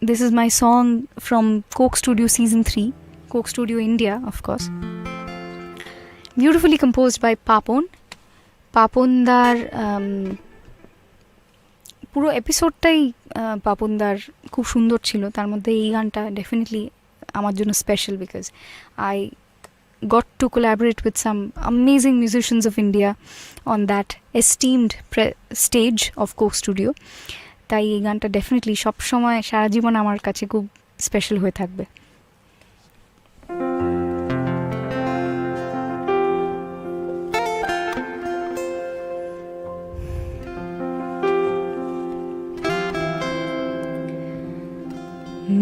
This is my song from Coke Studio Season 3, Coke Studio India, of course. Beautifully composed by Papon. পাপনদার পুরো এপিসোডটাই পাপনদার খুব সুন্দর ছিল, তার মধ্যে এই গানটা ডেফিনেটলি আমার জন্য special because I got to collaborate with some amazing musicians of India on that esteemed stage of Coke Studio. তাই এই গানটা ডেফিনেটলি সবসময় সারা জীবন আমার কাছে খুব স্পেশাল হয়ে থাকবে।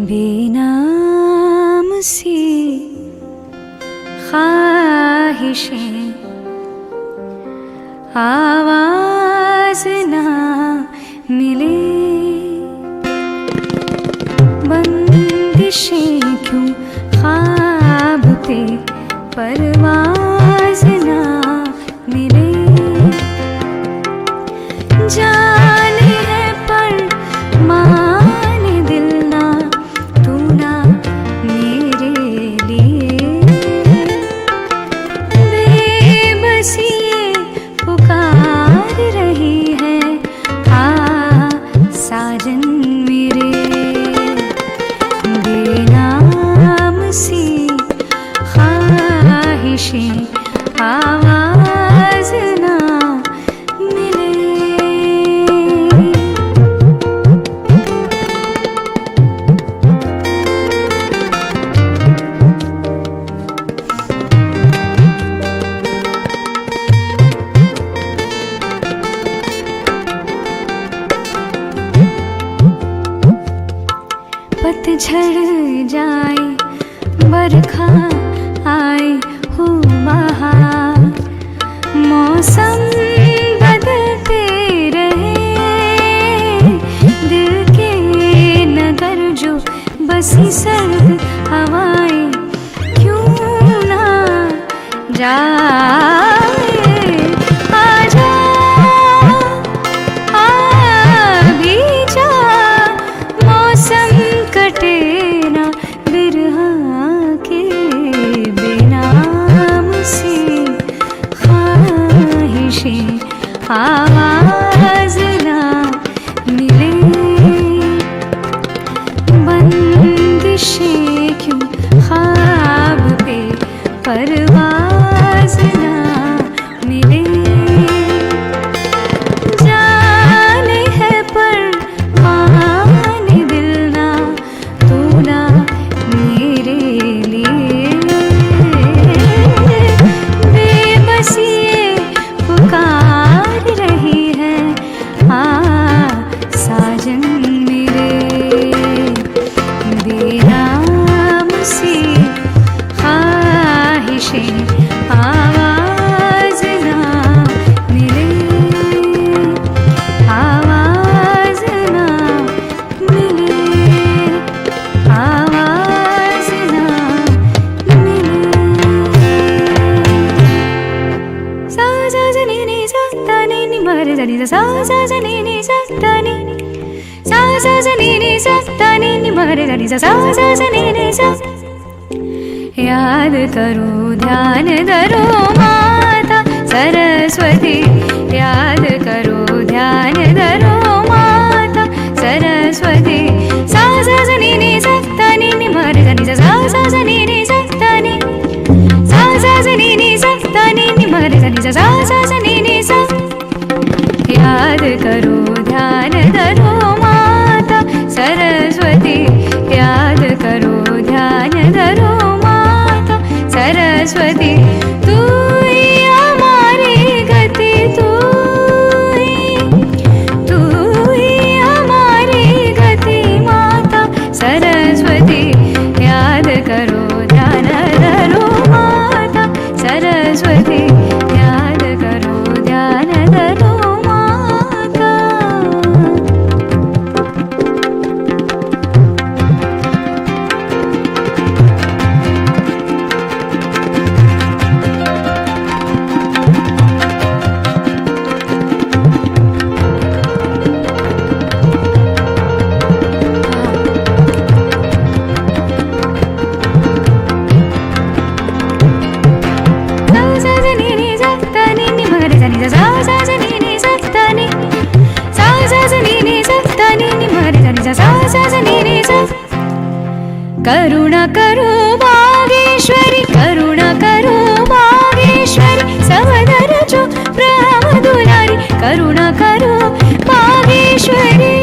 बेनाम सी ख्वाहिशें आवाज ना मिले, बंदिशें क्यों ख्वाब पे परवाज ना मिले, जाने है पर माने दिल ना तू ना मेरे लिए, बेबसी ये पुकार रही है आ साजन मेरे, बेनाम सी ख्वाहिशें आवाज ना मिले। पतझड़ जाए बरखा आए हो बहार, मौसम बदलते रहे, दिल के नगर जो बसी सर्द हवाएं क्यों ना जाए, आजा आ भी जा, मौसम कटे ना बिरहा के, बेनाम सी ख्वाहिशें आवाज ना मिले, बंदिशें क्यों ख्वाब पे परवाज ना मिले, जाने है पर माने दिल ना तू ना मेरे लिए, बेबसी ये पुकार रही है आ साजन मेरे, बेनाम सी ख्वाहिशें आवाज ना मिले, आवाज ना मिले, आवाज ना मिले। सा सा सा नी नी सा ता नी नी मर जा नी सा सा सा नी नी सा ता नी, सा सा सा नी नी सा ता नी नी मर जा नी सा सा सा नी नी सा, याद करो ध्यान धरो माता सरस्वती, याद करो ध्यान धरो माता सरस्वती, सा सा सा नी नी सा ता नी नी मर जा नी सा सा सा नी नी सा ता नी, सा सा सा नी नी सा ता नी नी मर जा नी सा सा नी नी सा, याद करो ध्यान धरो माता सरस्वती, याद करो ध्यान धरो माता सरस्वती, तू ही हमारी गति, तू ही हमारी गति माता सरस्वती, याद करो ध्यान धरो माता सरस्वती, याद करो ध्यान धरो माता। करुणा करो बागेश्वरी, करुणा करो बागेश्वरी, समदर जो ब्रह्म दुलारी, करुणा करो बागेश्वरी,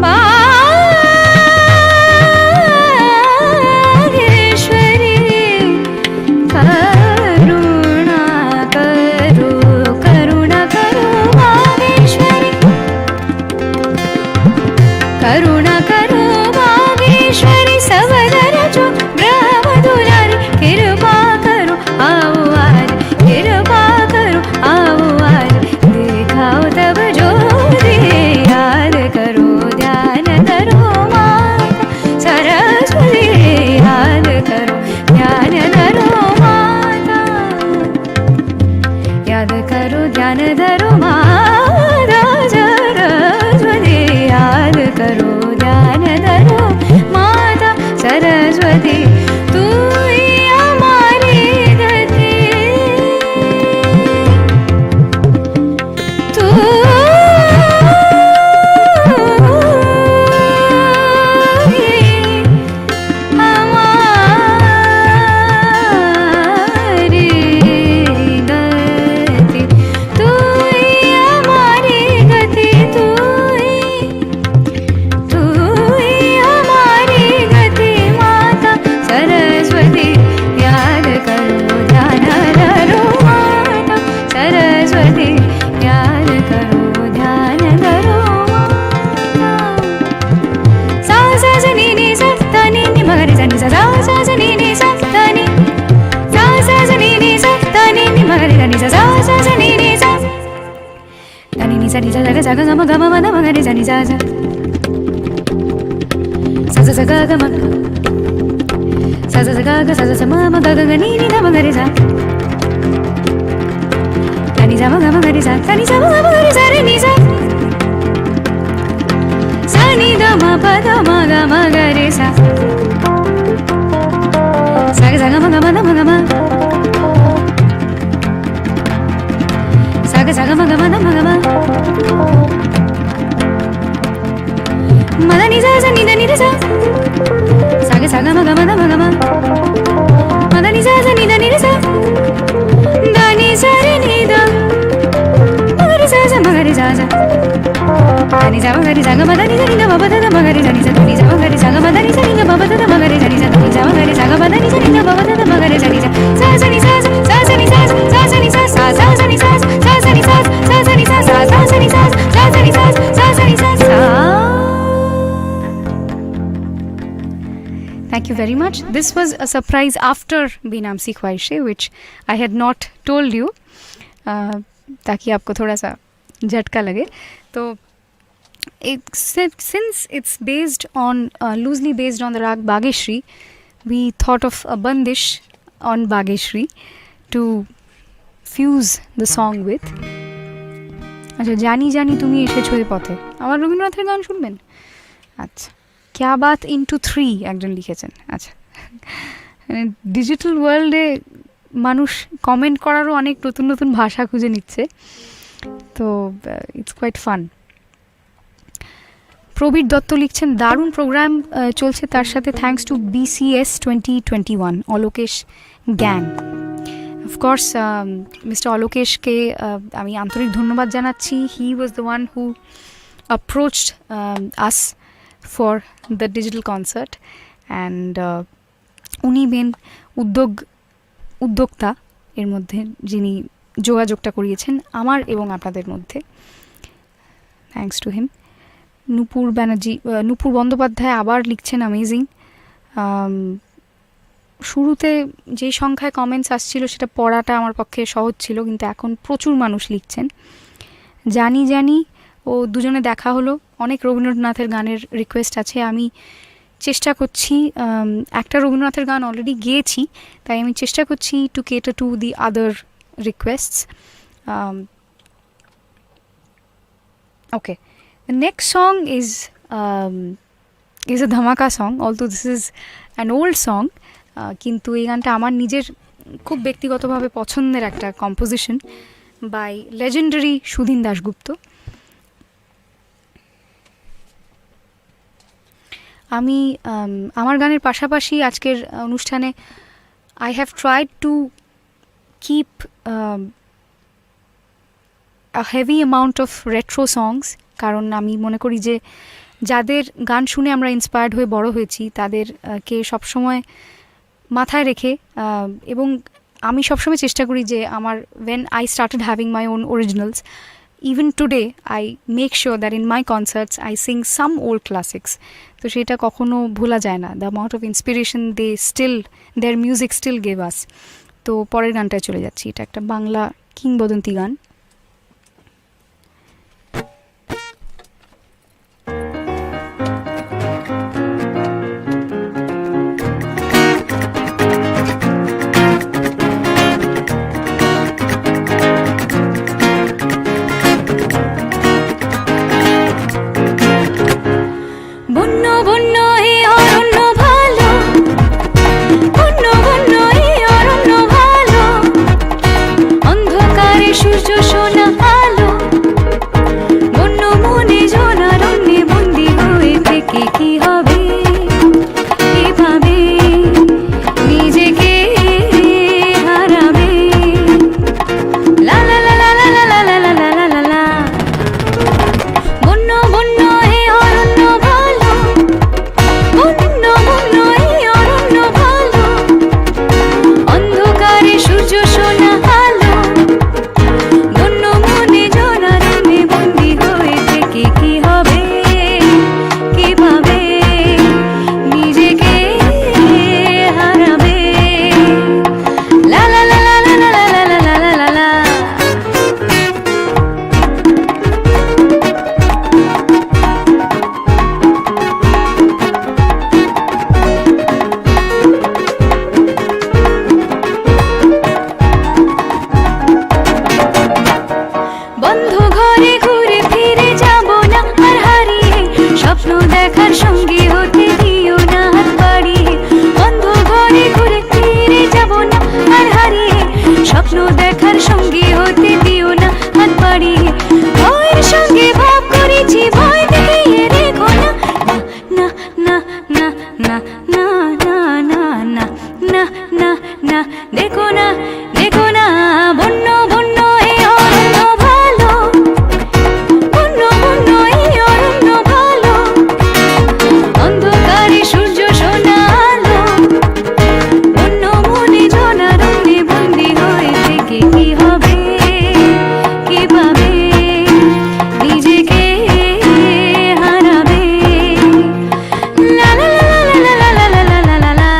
बागेश्वरी, करुणा करो, करुणा करो बागेश्वरी, करुणा करो बागेश्वरी, सबदर जो ब्रह्म दुलारी, कृपा करो आओ आज, कृपा करो आओ आज, दिखाओ तब जो दे, याद करो ध्यान धरो माता सरस्वती, याद करो ध्यान धरो माता, याद करो ध्यान धरो माता सरस्वती, याद करो ध्यान धरो माता सरस्वती, तू ही हमारी गति, तू ही हमारी गति, तू ही हमारी गति, तू ही हमारी गति, माता सरस्वती, याद करो ध्यान धरो माता सरस्वती, याद करो ध्यान धरो माता, सा सा सा नी नी सा ता नी नी मगरे सा नी सा सा सा सा नी नी सा ता नी, सा सा सा नी नी सा ता नी नी मगरे सा नी सा सा सा सा नी नी सा ता नी नी सा नी सा सा सा गा गा म गा म म दा मगरे सा नी सा सा सा सा सा गा गा म सा सा सा गा गा सा सा सा म म गा गा गा नी नी दा मगरे सा ता नी सा म गा म गा रे सा ता नी सा म गा म गा रे सा रे नी सा सा नी दा म प दा म गा म गा रे सा सा गा सा गा म गा म दा म गा म सा गा सा गा म गा म दा म गा म म दा नी सा सा नी दा नी दा सा सा गा सा गा म गा म दा म गा म म दा नी सा सा नी दा नी दा सा दा नी सा रे नी दा म गा रे सा सा म गा रे सा सा दा नी सा म गा रे सा गा म दा नी सा नी दा म प दा दा म गा रे सा नी सा दा नी सा म गा रे सा गा म दा नी सा नी दा म प दा दा म गा रे सा नी सा दा नी सा म गा रे सा गा म दा नी सा नी दा म प दा दा म गा रे सा नी सा सा सा नी सा सा सा नी सा सा सा नी सा सा सा नी सा सा सा नी सा सा सा नी सा सा सा नी सा सा सा नी सा सा नी सा सा. Thank you very much. This was a surprise after Binamsi Khwaishe, which I had not told you, ताकि आपको थोड़ा सा झटका लगे. तो since it's based on loosely based on the rag Bageshri, we thought of a bandish on Bageshri to fuse the song with. আচ্ছা, জানি জানি তুমি এসেছো এই পথে, আমার রবীন্দ্রনাথের গান শুনবেন? আচ্ছা, क्या बात ইন্টু 3 একজন লিখেছেন. আচ্ছা, মানে ডিজিটাল ওয়ার্ল্ডে মানুষ কমেন্ট করারও অনেক নতুন নতুন ভাষা খুঁজে নিচ্ছে, তো it's quite fun. Prabir Dutta লিখছেন, দারুণ প্রোগ্রাম চলছে, তার সাথে thanks to BCS 2021 Alokesh gang. Of course mister অলোকেশকে আমি আন্তরিক ধন্যবাদ জানাচ্ছি. He was the one who approached us for the digital concert, and উনি মেন উদ্যোক্তা এর মধ্যে, যিনি যোগাযোগটা করিয়েছেন আমার এবং আপনাদের মধ্যে. Thanks to him. Nupur Bandyopadhyay আবার লিখছেন, অ্যামেজিং. শুরুতে যে সংখ্যায় কমেন্টস আসছিল সেটা পড়াটা আমার পক্ষে সহজ ছিল, কিন্তু এখন প্রচুর মানুষ লিখছেন. জানি জানি ও দুজনে দেখা হলো. অনেক রবীন্দ্রনাথের গানের রিকোয়েস্ট আছে. আমি চেষ্টা করছি, একটা রবীন্দ্রনাথের গান অলরেডি গেয়েছি, তাই আমি চেষ্টা করছি to cater to the other requests. Okay, the next song is a dhamaka song, although this is an old song, কিন্তু এই গানটা আমার নিজের খুব ব্যক্তিগতভাবে পছন্দের একটা composition by legendary Sudhin Dasgupta. আমি আমার গানের পাশাপাশি আজকের অনুষ্ঠানে I have tried to keep a heavy amount of retro songs, কারণ আমি মনে করি যে যাদের গান শুনে আমরা ইন্সপায়ার্ড হয়ে বড় হয়েছি তাদেরকে সবসময় মাথায় রেখে এবং আমি সবসময় চেষ্টা করি যে আমার when I started having my own originals, even today I make sure that in my concerts I sing some old classics. তো সেটা কখনো ভোলা যায় না, the amount of inspiration their music still gave us. তো পরের গানটায় চলে যাচ্ছি, এটা একটা বাংলা কিংবদন্তি গান। বন্য বন্য এই অরণ্য ভালো, বন্য বন্য এই অরণ্য ভালো, অন্ধকারে সূর্য সোনা আলো, বন্য মনে জনারণ্যে বন্দি হয়ে থেকে কি হবে, কিভাবে নিজেকে হারাবে, লা লা লা লা লা লা লা লা লা লা লা লা। বন্য বন্য এই অরণ্য ভালো, বন্য বন্য এই অরণ্য ভালো, অন্ধকারে সূর্য সোনা আলো, বন্য মনে জনারণ্যে বন্দি হয়ে থেকে কি হবে, কিভাবে নিজেকে হারাবে, লা লা লা লা লা লা লা লা লা লা লা লা। বন্ধ ঘরে ঘুরে ফিরে যাব না আর হারিয়ে, স্বপ্ন দেখার সঙ্গী হতে দিও না হাত বাড়িয়ে, বন্ধ ঘরে ঘুরে ফিরে যাব না আর হারিয়ে, স্বপ্ন দেখার সঙ্গী হতে দিও না হাত বাড়িয়ে, ভয়ের সঙ্গে ভাব করেছি ভয় দেখিয়ে রেখো না, না না না না না না না না না না না, দেখো না দেখো না, বন্য বন্য এই অরণ্য ভালো, বন্য বন্য এই অরণ্য ভালো, অন্ধকারে সূর্য সোনা আলো, বন্য মনে জনারণ্যে বন্দি হয়ে থেকে কি হবে, কিভাবে নিজেকে হারাবে, লা লা লা লা লা লা লা লা লা লা।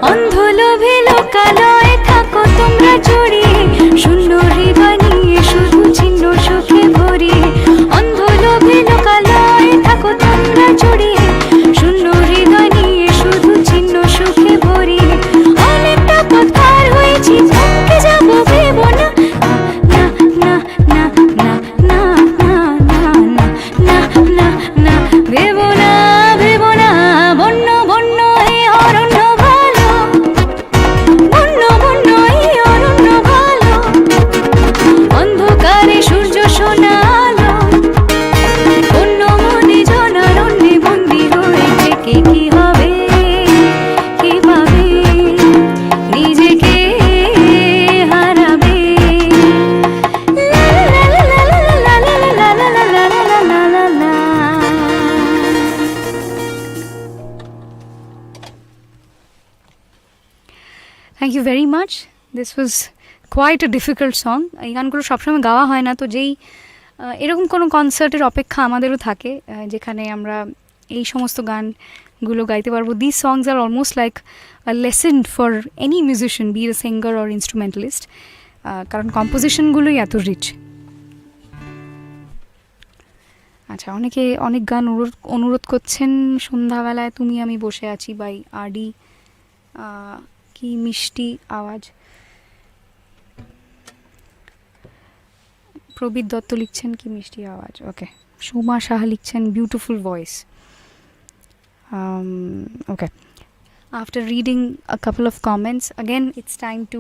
অন্ধ লোভে লোকালয়ে থাকো তোমরা জড়িয়ে, শূন্য হৃদয় নিয়ে শুধু ছিন্ন সুখে ভরিয়ে, অন্ধ লোভে লোকালয়ে থাকো তোমরা জড়িয়ে, শূন্য হৃদয় নিয়ে শুধু ছিন্ন সুখে ভরিয়ে, অনেকটা পথ পার হয়েছি থমকে যাবো ভেবো না, না না না না না না না না না না না, ভেবো না ভেবো না, বন্য বন্য এই অরণ্য ভালো, বন্য বন্য এই অরণ্য ভালো, অন্ধকারে সূর্য সোনা আলো, বন্য মনে জনারণ্যে বন্দি হয়ে থেকে কি হবে, কিভাবে নিজেকে হারাবে, লা লা লা লা লা লা লা লা লা লা লা লা লা লা। Thank you very much, this was quite a difficult song. এই গানগুলো সবসময় গাওয়া হয় না, তো যেই এরকম কোনো কনসার্টের অপেক্ষা আমাদেরও থাকে যেখানে আমরা এই সমস্ত গানগুলো গাইতে পারবো। This songs are almost like a lesson for any musician, be a singer or instrumentalist, কারণ কম্পোজিশনগুলোই এত রিচ। আচ্ছা, অনেকে অনেক গান অনুরোধ করছেন। সন্ধ্যাবেলায় তুমি আমি বসে আছি বাই আরডি, কি মিষ্টি আওয়াজ। প্রবীর দত্ত লিখছেন কি মিষ্টি আওয়াজ, ওকে। সোমা সাহা লিখছেন beautiful voice. Okay. After reading a couple of comments, again it's time to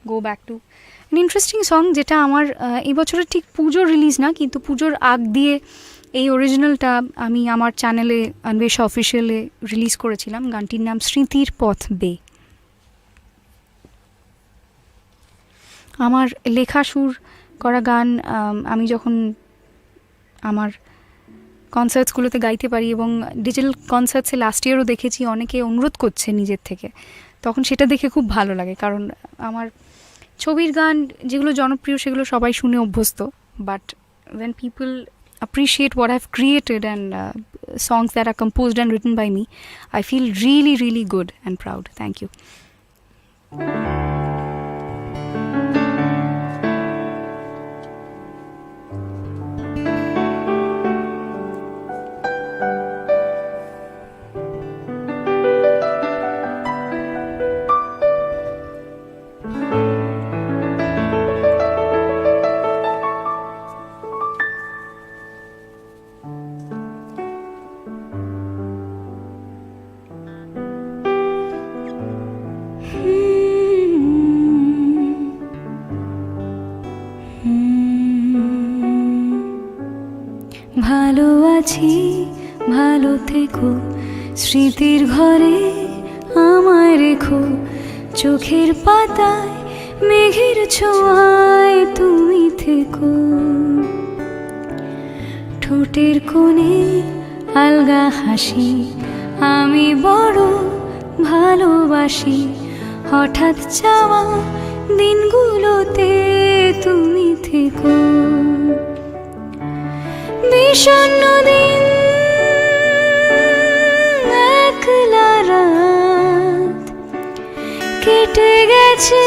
go back to an interesting song যেটা আমার এই বছরের ঠিক পুজো রিলিজ না, কিন্তু পুজোর আগ দিয়ে এই অরিজিনালটা আমি আমার চ্যানেলে অন্বেষা অফিসিয়ালে রিলিজ করেছিলাম। গানটির নাম স্মৃতির পথ বে। আমার লেখা সুর করা গান আমি যখন আমার কনসার্টসগুলোতে গাইতে পারি, এবং ডিজিটাল কনসার্টসে লাস্ট ইয়ারও দেখেছি অনেকে অনুরোধ করছে নিজের থেকে, তখন সেটা দেখে খুব ভালো লাগে। কারণ আমার ছবির গান যেগুলো জনপ্রিয় সেগুলো সবাই শুনে অভ্যস্ত, but when people appreciate what I've created and songs that are composed and written by me, I feel really, really good and proud. Thank you. ভালো আছি, ভালো থেকো, স্মৃতির ঘরে আমায় রেখো, চোখের পাতায় মেঘের ছোঁয়ায় তুমি থেকো, ঠোঁটের কোণে আলগা হাসি আমি বড় ভালোবাসি, হঠাৎ চাওয়া দিনগুলোতে তুমি থেকো, বিষণ্ণ দিন একলা রাত কেটে গেছে,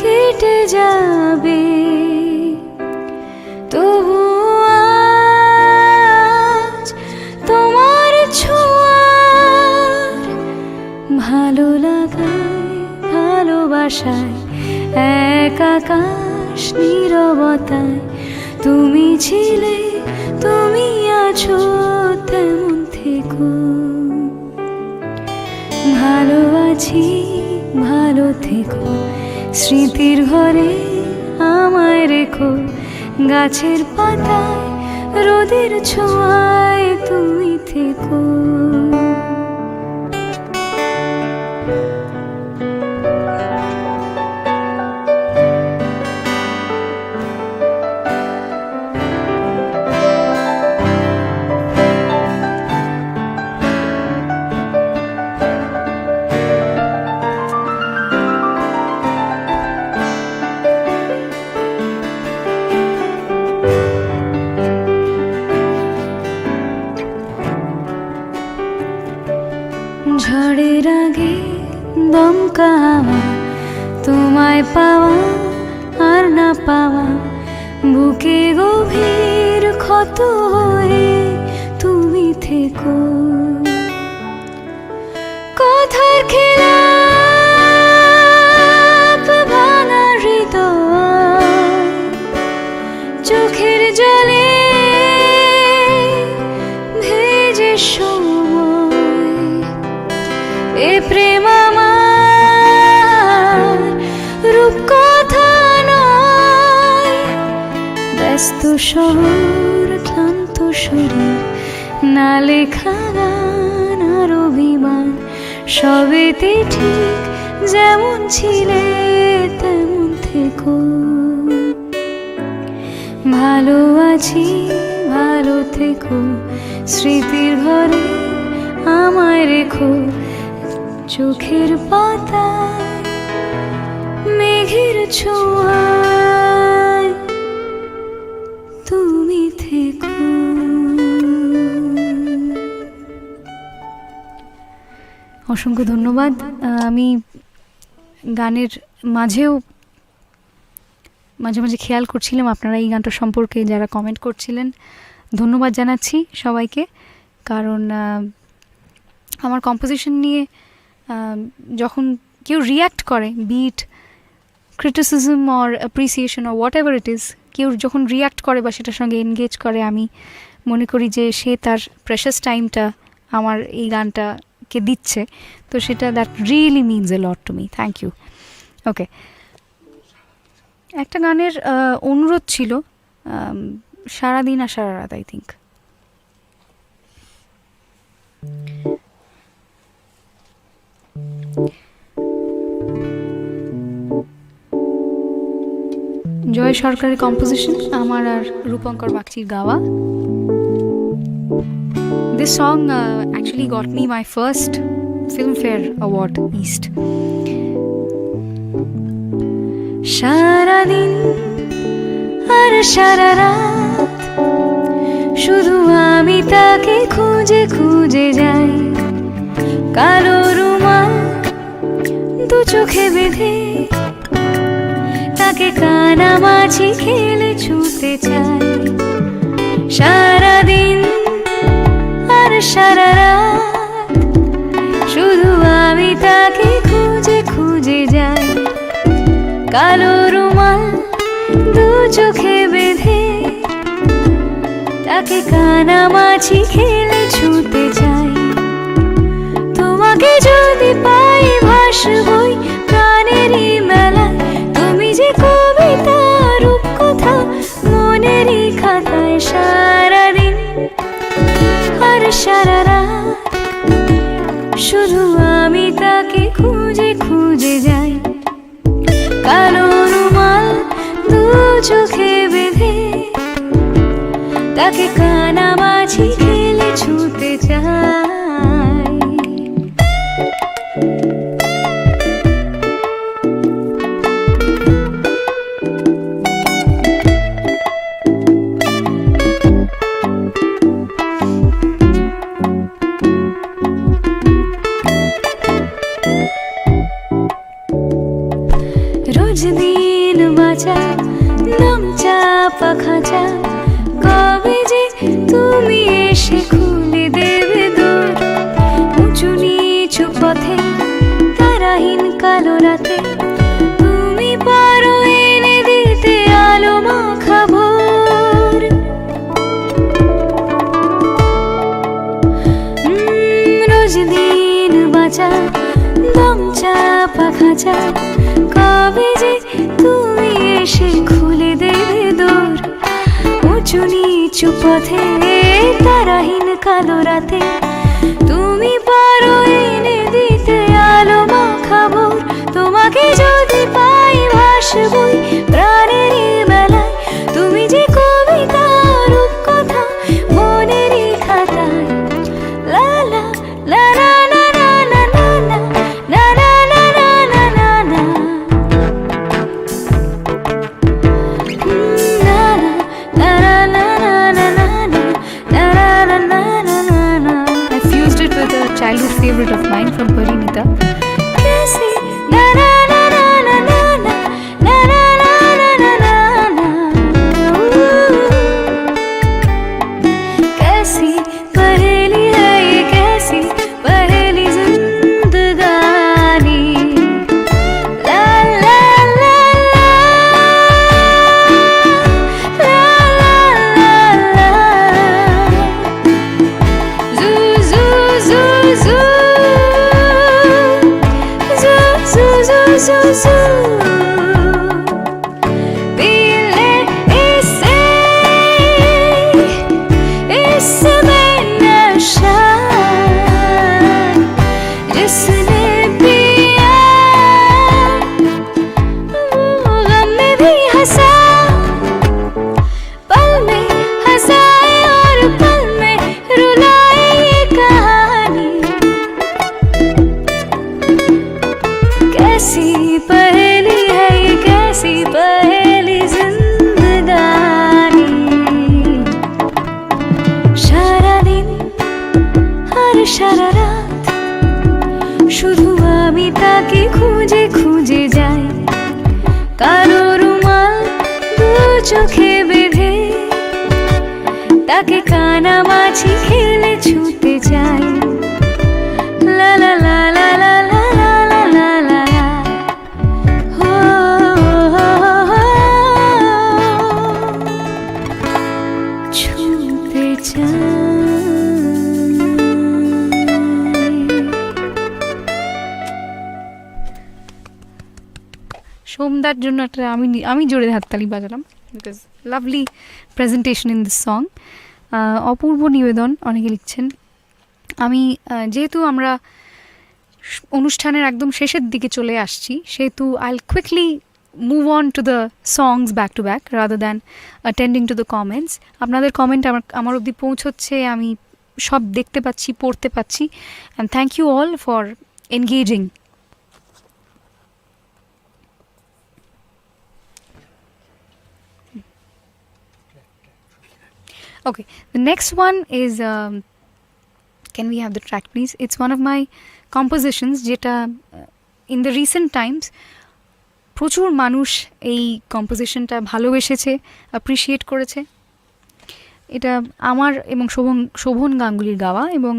কেটে যাবে, তবু আজ তোমার ছোঁয়ার ভালো লাগায় ভালোবাসায় এক আকাশ নীরবতায় তুমি ছিলে, তুমি আছো, তেমন থেকো। ভালো আছি, ভালো থেকো, স্মৃতির ঘরে আমায় রেখো, গাছের পাতায় রোদের ছোঁয়ায় তুমি থেকো। ঝড়ের আগে দমকা হাওয়া, তোমায় পাওয়া আর না পাওয়া, বুকে গভীর ক্ষত হয়ে তুমি থেকো, কথার খেলাপ ভাঙা হৃদয়, চোখের জলে ভেজে এ প্রেম আমার রূপকথা নয়, ব্যস্ত শহর ক্লান্ত শরীর, না লেখা গান আর অভিমান, সবেতে ঠিক যেমন ছিলে তেমন থেকো। ভালো আছি, ভালো থেকো, স্মৃতির ঘরে আমায় রেখো, চোখের পাতায় মেঘের ছোঁয়ায় তুমি থেকো। অসংখ্য ধন্যবাদ। আমি গানের মাঝেও মাঝে মাঝে খেয়াল করছিলাম আপনারা এই গানটা সম্পর্কে যারা কমেন্ট করছিলেন, ধন্যবাদ জানাচ্ছি সবাইকে। কারণ আমার কম্পোজিশন নিয়ে যখন কেউ রিয়্যাক্ট করে, be it criticism or appreciation or whatever it is, কেউ যখন রিয়্যাক্ট করে বা সেটার সঙ্গে এনগেজ করে, আমি মনে করি যে সে তার প্রেশাস টাইমটা আমার এই গানটাকে দিচ্ছে, তো সেটা that really means a lot to me. Thank you. Okay, একটা গানের অনুরোধ ছিল, সারাদিন আর সারা রাত, আই থিঙ্ক। জয় সরকারের কম্পোজিশন, আমার আর রূপঙ্কর বাগচির গাওয়া। This song actually got me my first Filmfare Award East. সারাদিন আর সারা রাত শুধু আমি তাকে খুঁজে খুঁজে যাই, কালো রুমাল দু চোখে বেঁধে তাকে কানামাছি খেলে ছুতে চাই। সারাদিন আর সারা রাত শুধু আমি তাকে খুঁজে খুঁজে যাই, কালো রুমাল দু চোখে বেঁধে তাকে কানামাছি খেলে ছুতে চাই। তোমাকে যদি পাই ভাসবই প্রাণেরই মেলায়, তুমি যে কবিতা রূপকথা মনেরই খাতায়। সারাদিন আর সারা রাত শুধু আমি তাকে খুঁজে খুঁজে যাই, কালো রুমাল দু চোখে বেঁধে তাকে কানামাছি খেলে ছুতে চাই। রোজ দিন বাঁচা নাম চাপা খাঁচা, কবে যে তুমি এসে খুলে দেবে দূর। উঁচু নিচু পথে তারাহীন কালো রাতে তুমি পারো এনে দিতে আলো মাখা ভোর। রোজ দিন বাঁচা দম চাপা খাঁচা, কবে যে তুমি এসে খুলে দেবে দূর। উঁচু নিচু পথে তারাহীন কালো রাতে তুমি পারো এনে দিতে আলো মাখা ভোর। তোমাকে যদি পাই ভাসবই প্রাণেরই মেলায়, তুমি যে কবিতা রূপকথা মনেরই খাতায়। লা লা লা লা লা লা লা লা লা লা লা লা লা লা। I fused it with a childhood favorite of mine from Parinita. कैसी पहेली है ये, कैसी पहेली जिंदगानी। ला ला ला ला ला ला ला। Zoo zoo zoo zoo zoo zoo zoo zoo। पीले इसमें नशा जिसने पिया वो गम में भी हंसा, पल में हंसाए और पल में रुलाए ये कहानी। कैसी पहेली है ये, कैसी पहेली जिंदगानी। সারাদিন আর সারা রাত শুধু আমি তাকে খুঁজে খুঁজে যাই, কালো রুমাল দু চোখে বেঁধে তাকে কানামাছি খেলে ছুতে চাই। লা লা লা লা লা লা লা লা লা লা। হো হো হো। ছুতে চাই। সোমদার জন্য একটা আমি জোরে হাততালি বাজালাম, because lovely presentation in this song. অপূর্ব নিবেদন অনেকে লিখছেন। আমি যেহেতু আমরা অনুষ্ঠানের একদম শেষের দিকে চলে আসছি, সেহেতু I'll quickly move on to the songs back to back rather than attending to the comments. আপনাদের কমেন্ট আমার অবধি পৌঁছচ্ছে, আমি সব দেখতে পাচ্ছি, পড়তে পাচ্ছি, and thank you all for engaging. Okay, the next one is can we have the track please? It's one of my compositions যেটা in the recent times প্রচুর মানুষ এই কম্পোজিশনটা ভালোবেসেছে, অ্যাপ্রিসিয়েট করেছে। এটা আমার এবং শোভন গাঙ্গুলির গাওয়া এবং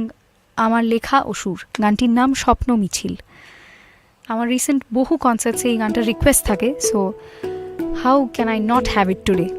আমার লেখা ও সুর। গানটির নাম স্বপ্ন মিছিল। আমার রিসেন্ট বহু কনসার্টসে এই গানটার রিকোয়েস্ট থাকে, so how can I not have it today.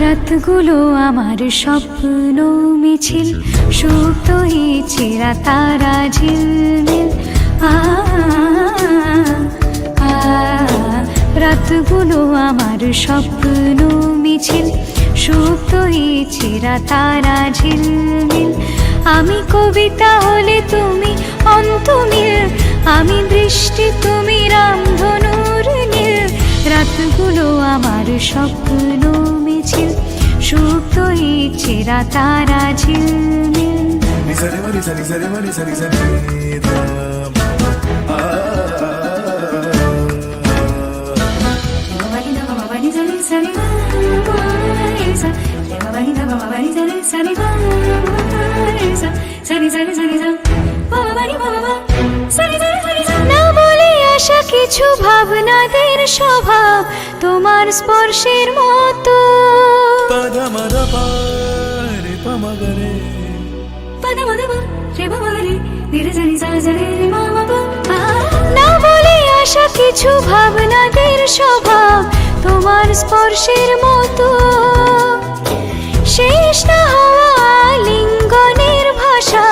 রাতগুলো আমার স্বপ্ন মিছিল, সুপ্ত ছেঁড়া তারা ঝিলমিল। রাতগুলো আমার স্বপ্ন মিছিল, সুপ্ত ছেঁড়া তারা ঝিলমিল। আমি কবিতা হলে তুমি অন্তমিল, আমি দৃষ্টি তুমি রামধনুর নীল। রাতগুলো আমার স্বপ্ন মিছিল, সুপ্ত ছেঁড়া তারা ঝিলমিল। না বলে আসা কিছু ভাবনাদের স্বভাব তোমার স্পর্শের মতো। না বলে আসা কিছু ভাবনাদের স্বভাব তোমার স্পর্শের মতো। শেষ না হওয়া লিঙ্গনের ভাষা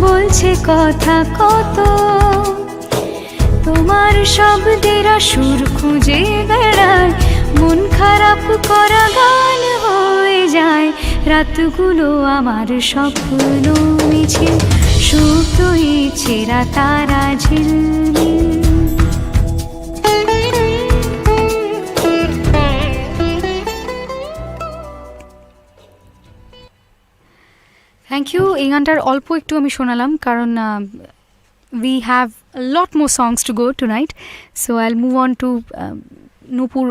বলছে কথা কত। তোমার শব্দের সুর খুঁজে বেড়ায়, মন খারাপ করা গান হয়ে যায়। রাতগুলো আমার স্বপ্ন মিছিল, সুপ্ত ছেঁড়া তারা ঝিলমিল। Thank you. এই গানটার অল্প একটু আমি শোনালাম, কারণ we have a lot more songs to go tonight, so I'll move on to নূপুর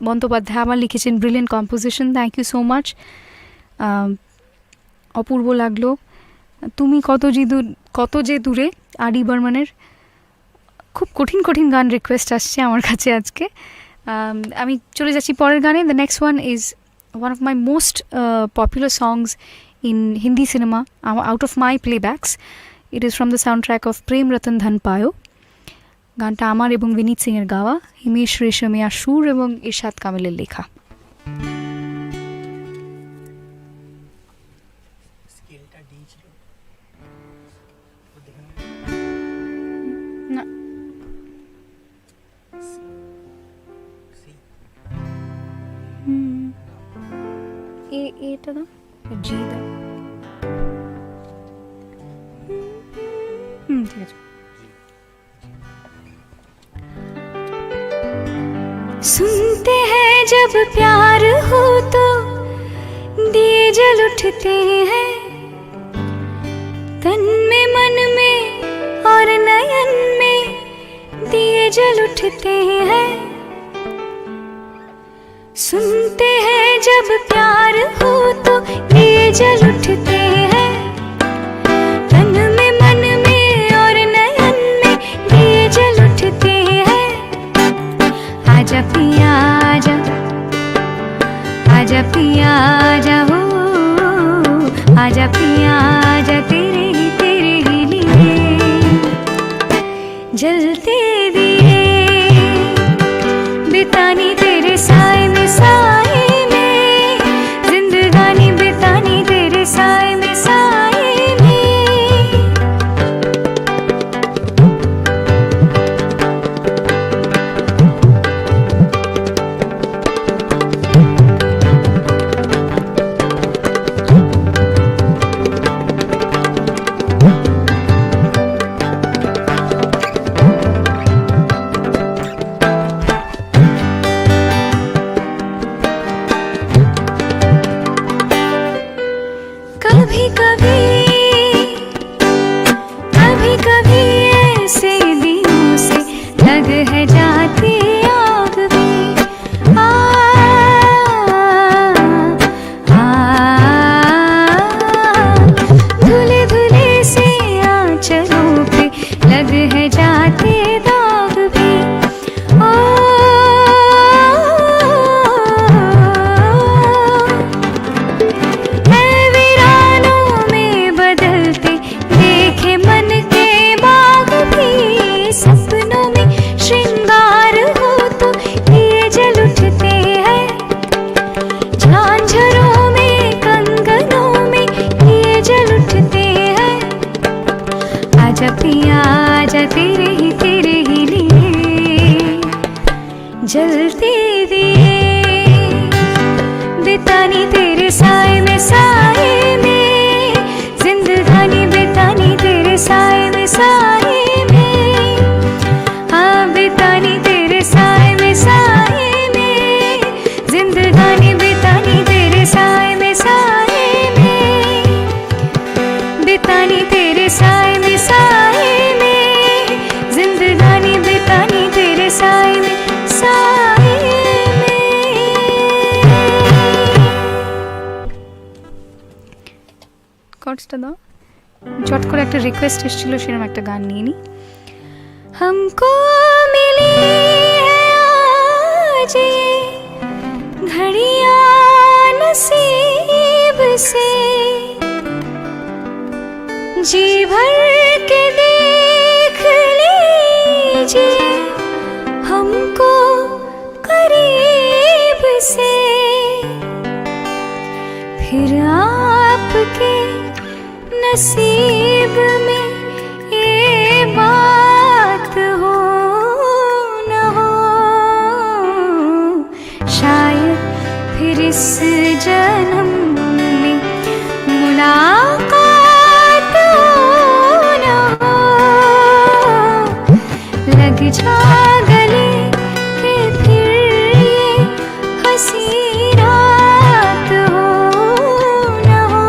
বন্দ্যোপাধ্যায় আমার লিখেছেন brilliant composition. Thank you so much. অপূর্ব লাগলো। তুমি কত যে দূরে আর.ডি. বর্মনের খুব কঠিন কঠিন গান রিকোয়েস্ট আসছে আমার কাছে আজকে। আমি চলে যাচ্ছি পরের গানে। The next one is one of my most popular songs in Hindi cinema, out of my playbacks. It is from the soundtrack of Prem Ratan Dhan Payo. গানটা আমার এবং বিনীত সিং এর গাওয়া, হিমেশ রেশমিয়ার সুর এবং ইরশাদ কামিলের লেখা। না এটা দাও, জি দাও। ঠিক আছে। सुनते हैं जब प्यार हो तो दिए जल उठते हैं, तन में मन में और नयन में दिए जल उठते हैं। सुनते हैं जब प्यार हो तो दिए जल उठते हैं, तन में मन में और नयन में दिए साए में साए में, हाँ बितानी तेरे साए में साए में, जिंदगानी बितानी तेरे साए में साए में, बितानी तेरे साए में साए में, जिंदगानी बितानी तेरे साए में साए में। কর্ডসটা দাও, চট করে একটা রিকোয়েস্ট এসেছিল, সেরকম একটা গান নিয়ে নি। हमको मिली है आज ये घड़ियां नसीब से, जी भर के देख लीजिए हमको करीब से, फिर आपके नसीब में ये बात हो न हो, शायद फिर इस जन्म में मुलाकात हो न हो, लग जा गले के फिर ये हंसी रात हो न हो,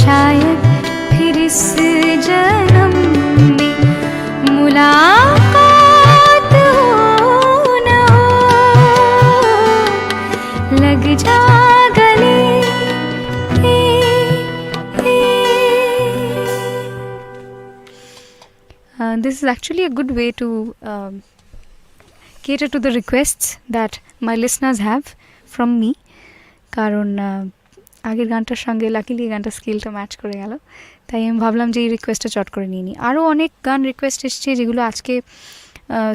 शायद फिर इस जन्म में मुलाकात हो न हो, लग जा गले This is actually a good way to cater to the requests that my listeners have from me, কারণ আগের গানটার সঙ্গে লাকিলি গানটা স্কিলটা ম্যাচ করে গেল, তাই আমি ভাবলাম যে এই রিকোয়েস্টটা চট করে নিয়ে নিই। আরও অনেক গান রিকোয়েস্ট এসছে যেগুলো আজকে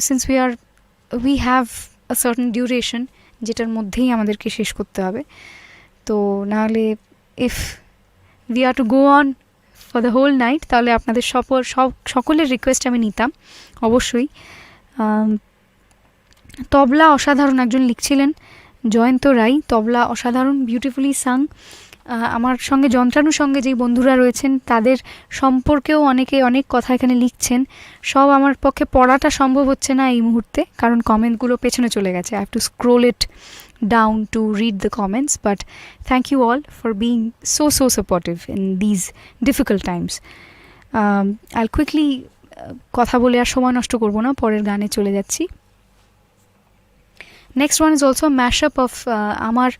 since we have a certain duration, যেটার মধ্যেই আমাদেরকে শেষ করতে হবে। তো নাহলে if we are to go on for the whole night, তাহলে আপনাদের সকলের রিকোয়েস্ট আমি নিতাম অবশ্যই। তবলা অসাধারণ, একজন লিখছিলেন জয়ন্ত রাই, তবলা অসাধারণ, বিউটিফুলি সাং। আমার সঙ্গে যন্ত্রানুর সঙ্গে যেই বন্ধুরা রয়েছেন তাদের সম্পর্কেও অনেকে অনেক কথা এখানে লিখছেন, সব আমার পক্ষে পড়াটা সম্ভব হচ্ছে না এই মুহূর্তে, কারণ কমেন্টগুলো পেছনে চলে গেছে। I have to scroll it down to read the comments, but thank you all for being so supportive in these difficult times. I'll quickly কথা বলে আর সময় নষ্ট করব না, পরের গানে চলে যাচ্ছি। Next one is also mashup of আমার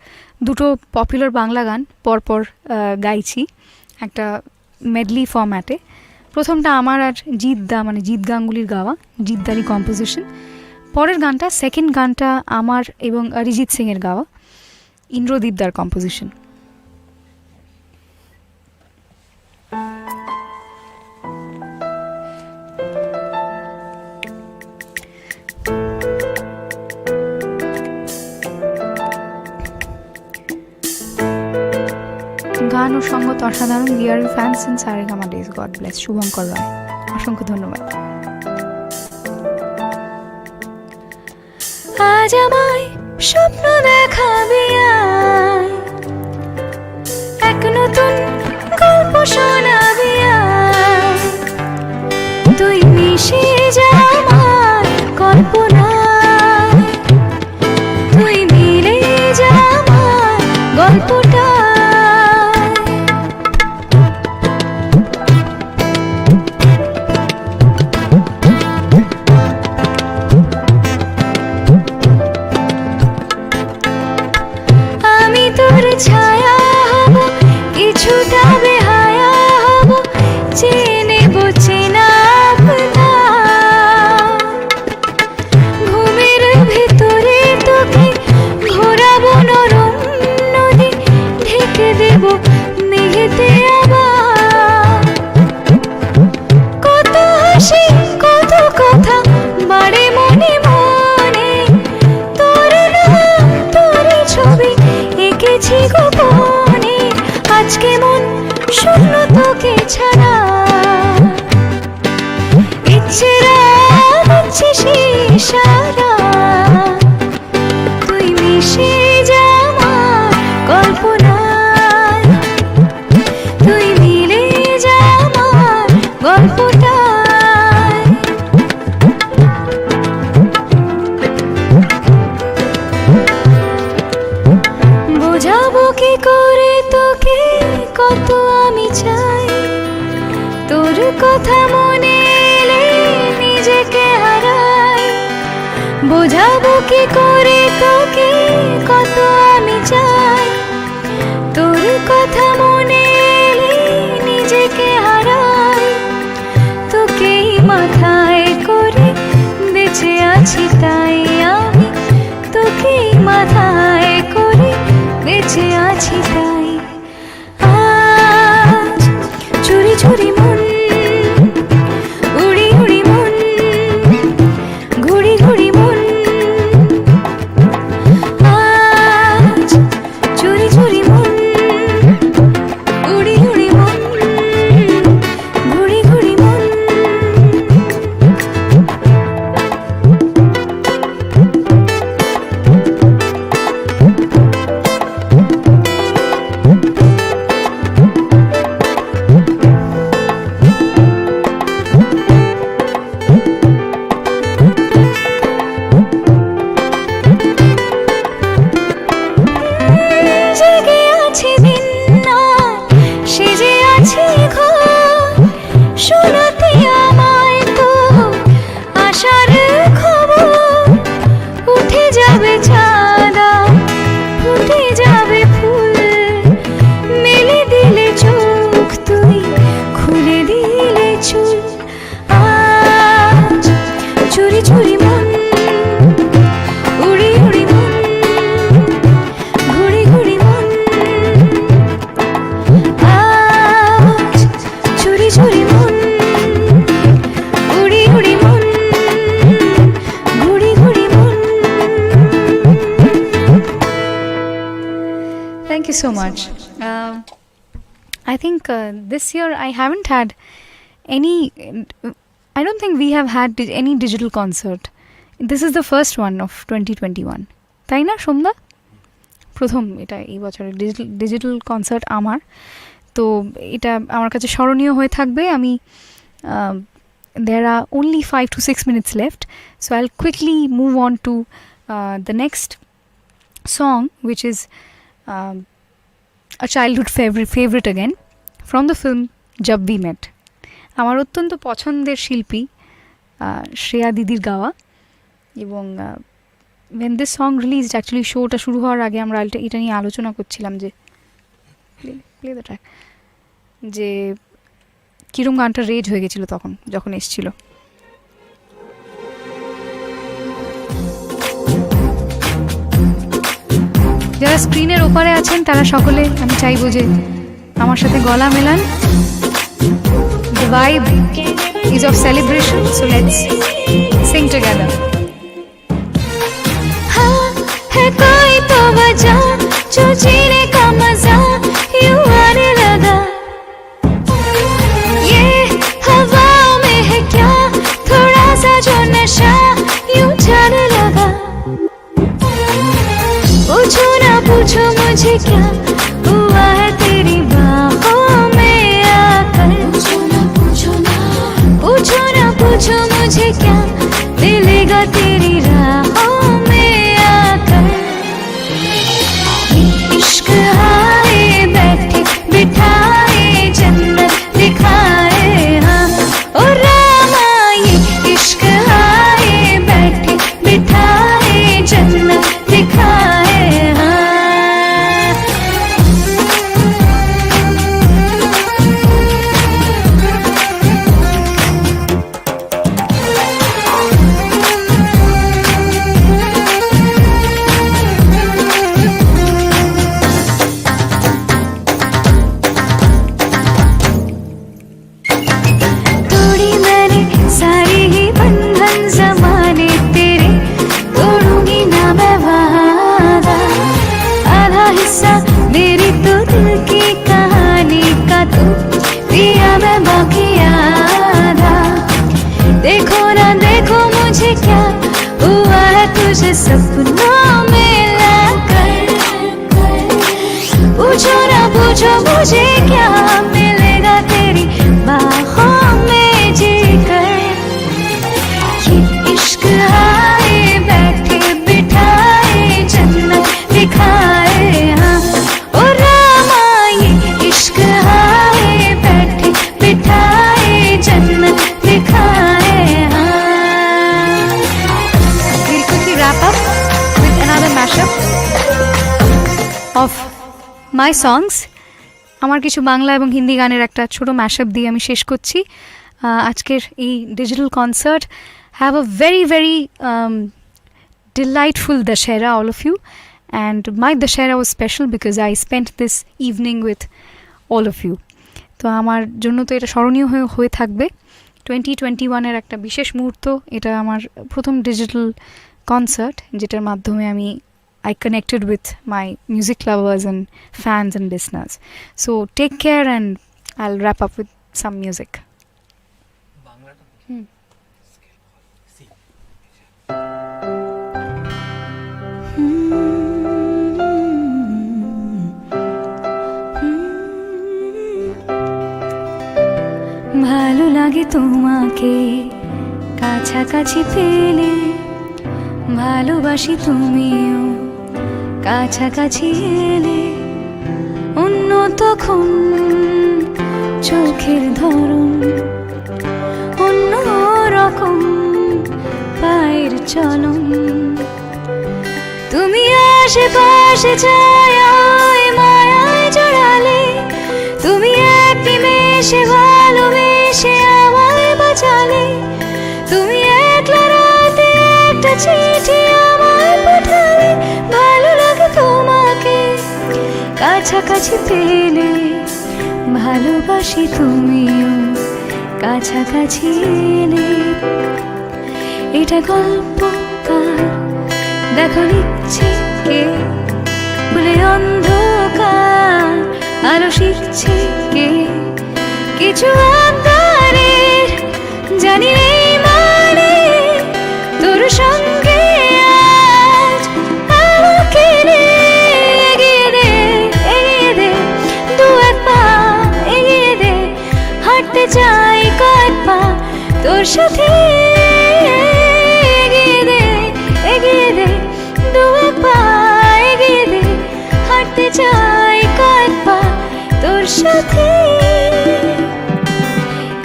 দুটো পপুলার বাংলা গান পরপর গাইছি একটা মেডলি ফরম্যাটে। প্রথমটা আমার আর জিৎদা, মানে জিৎ গাঙ্গুলির গাওয়া, জিৎদারই কম্পোজিশন। পরের গানটা, সেকেন্ড গানটা আমার এবং অরিজিৎ সিংয়ের গাওয়া, ইন্দ্রদীপদার কম্পোজিশন। গান ও সঙ্গত অসাধারণ। We are fans in Saregama days. God bless. Shubhankar Roy, অসংখ্য ধন্যবাদ। আজ আমায় স্বপ্ন দেখাবি আয়, এক নতুন গল্প শোনাবি আয়, তুই মিশে যা আমার কল্পনায়, তুই মিলে যা আমার গল্পটা। তোর ছায়া হব, কিছুটা বেহায়া হব, চেনে চেনা ঘুমের ভিতরে তোকে ঘোরাবো নরম নদী, ঢেকে দেব মেঘেতে আবার। কত হাসি কত কথা বাড়ে মনে মনে, তোর নাম তোর ছবি এঁকেছি গোপনে, আজকে মন শূন্য তোকে ছাড়া, ইচ্ছেরা দিচ্ছে ইশারা, তুই মিশে যা আমার কল্পনায়, তুই মিলে যা গল্পটায়। বোঝাবো কি করে তোকে কত আমি চাই, তোর কথা মনে এলে নিজেকে হারাই। বোঝাবো কি করে তোকে কত আমি চাই, তোর কথা মনে এলে নিজেকে হারাই। তোকেই মাথায় করে বেঁচে আছি তাই আমি, তোকেই মাথায় করে বেঁচে আছি তাই। আজ চুরি চুরি মন, উড়ি উড়ি মন, ঘুড়ি ঘুড়ি মন। আজ চুরি চুরি মন, উড়ি উড়ি মন, ঘুড়ি ঘুড়ি মন। জেগে আছি ভিন্ন, সেজে আছি ঘর, শোনাতে আমায় তো আশার খবর। উঠে যাবে চাঁদা, ফুটে যাবে ফুল, মেলে দিলে চোখ তুই, খুলে দিলে চুল। আজ চুরি চুরি মন, উড়ি উড়ি মন, ঘুড়ি ঘুড়ি মন। আজ চুরি চুরি মন, উড়ি উড়ি মন, ঘুড়ি ঘুড়ি মন। Thank you so much. I think this year I haven't had any. I don't think we have had any digital concert. This is the first one of 2021. তাই না সোমদা? প্রথম এটা এই বছরের ডিজিটাল কনসার্ট আমার, তো এটা আমার কাছে স্মরণীয় হয়ে থাকবে। আমি there are only 5 to 6 minutes left, so I'll quickly move on to the next song, which is a childhood favorite again from the film Jab We Met. আমার অত্যন্ত পছন্দের শিল্পী শ্রেয়া দিদির গাওয়া, এবং when this song released, actually শোটা শুরু হওয়ার আগে আমরা এটা নিয়ে আলোচনা করছিলাম যে play the track, যে কিরম গানটা রেজ হয়ে গেছিল তখন যখন এসছিল। যারা স্ক্রিনের ওপারে আছেন তারা সকলে আমি চাইবো যে আমার সাথে গলা মেলান। The vibe is of celebration, so let's sing together. हाँ है कोई तो वजह जो जीने का मजा यूं आने लगा। ये हवा में है क्या थोड़ा सा जो नशा यूं जाने लगा। पूछो ना पूछो मुझे क्या हुआ है तेरी बाहों में आकर। पूछो ना पूछो मुझे क्या मिलेगा तेरी राहों में आकर। इश्क आए बैठे बिठाए जन्नत दिखाए हाँ ओ रामा। ये इश्क आए बैठे बिठाए जन्नत दिखाए हाँ। तोड़ी मैंने सारी ही बंधन ज़माने तेरे, तोड़ूंगी ना मैं वादा। आधा हिस्सा मेरी तो दिल की कहानी का तू पिया मैं बाकी आधा। देखो ना देखो मुझे क्या हुआ है तुझे सपनों में लाकर। पूछो ना पूछो मुझे क्या मिलेगा तेरी बाहों में মাই সংস, আমার কিছু বাংলা এবং হিন্দি গানের একটা ছোটো ম্যাশআপ দিয়ে আমি শেষ করছি আজকের এই digital concert. Have a very very delightful Dashera, all of you. And my Dashera was special because I spent this evening with all of you. তো আমার জন্য তো এটা স্মরণীয় হয়ে থাকবে। 2021-এর একটা বিশেষ মুহূর্ত, এটা আমার প্রথম ডিজিটাল কনসার্ট যেটার মাধ্যমে আমি I connected with my music lovers and fans and listeners. So take care and I'll wrap up with some music. ভালো লাগে তোমাকে কাছাকাছি পেলে, ভালোবাসি তুমিও কাছাকাছি এলে। অন্য তখন চোখের ধরন, অন্য রকম পায়ের চলন। তুমি আশেপাশে ছায়ায় মায়ায় জড়ালে, তুমি এক নিমেষে ভালোবেসে আমায় বাঁচালে। তুমি একলা রাতে একটা চিঠি আমায় পাঠালে, ভালো লাগে তোমাকে কাছাকাছি পেলে, ভালোবাসি তুমিও কাছাকাছি এলে। এটা গল্প কার দেখো লিখছে কে, বলে অন্ধকার আলো শিখছে কে। কিছু আকারের জানি নেই মানে, তোর সঙ্গে আজ আমাকে এগিয়ে দে, এগিয়ে দে দু এক পা, এগিয়ে দে হাঁটতে চাই কয়েক পা তোর সাথে। এগিয়ে দে, এগিয়ে দে দু এক পা, এগিয়ে দে হাঁটতে চাই কয়েক পা তোর সাথে।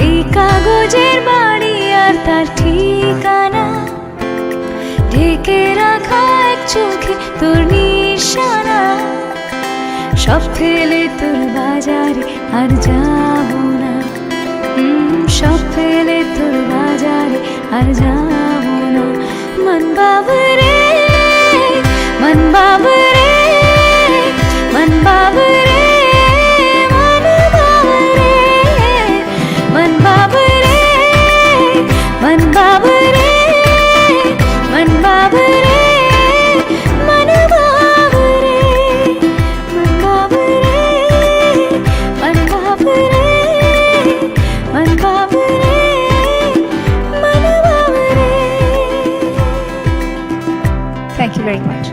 এই কাগজের বাড়ি আর তার ঠিকানা, ঢেকে রাখা এক চোখে তোর নিশানা। সব ফেলে তোর বাজারে আর যাবো না, সব ফেলে তোর বাজারে আর যাবো না। মন বাবরে, মন বাবরে, মন বাবরে, মন বাবরে, মন বাবরে, মন বাবরে, মন বাবরে, মন বাবরে, মন বাবরে, মন বাবরে, মন বাবরে, মন বাবরে। Thank you very much.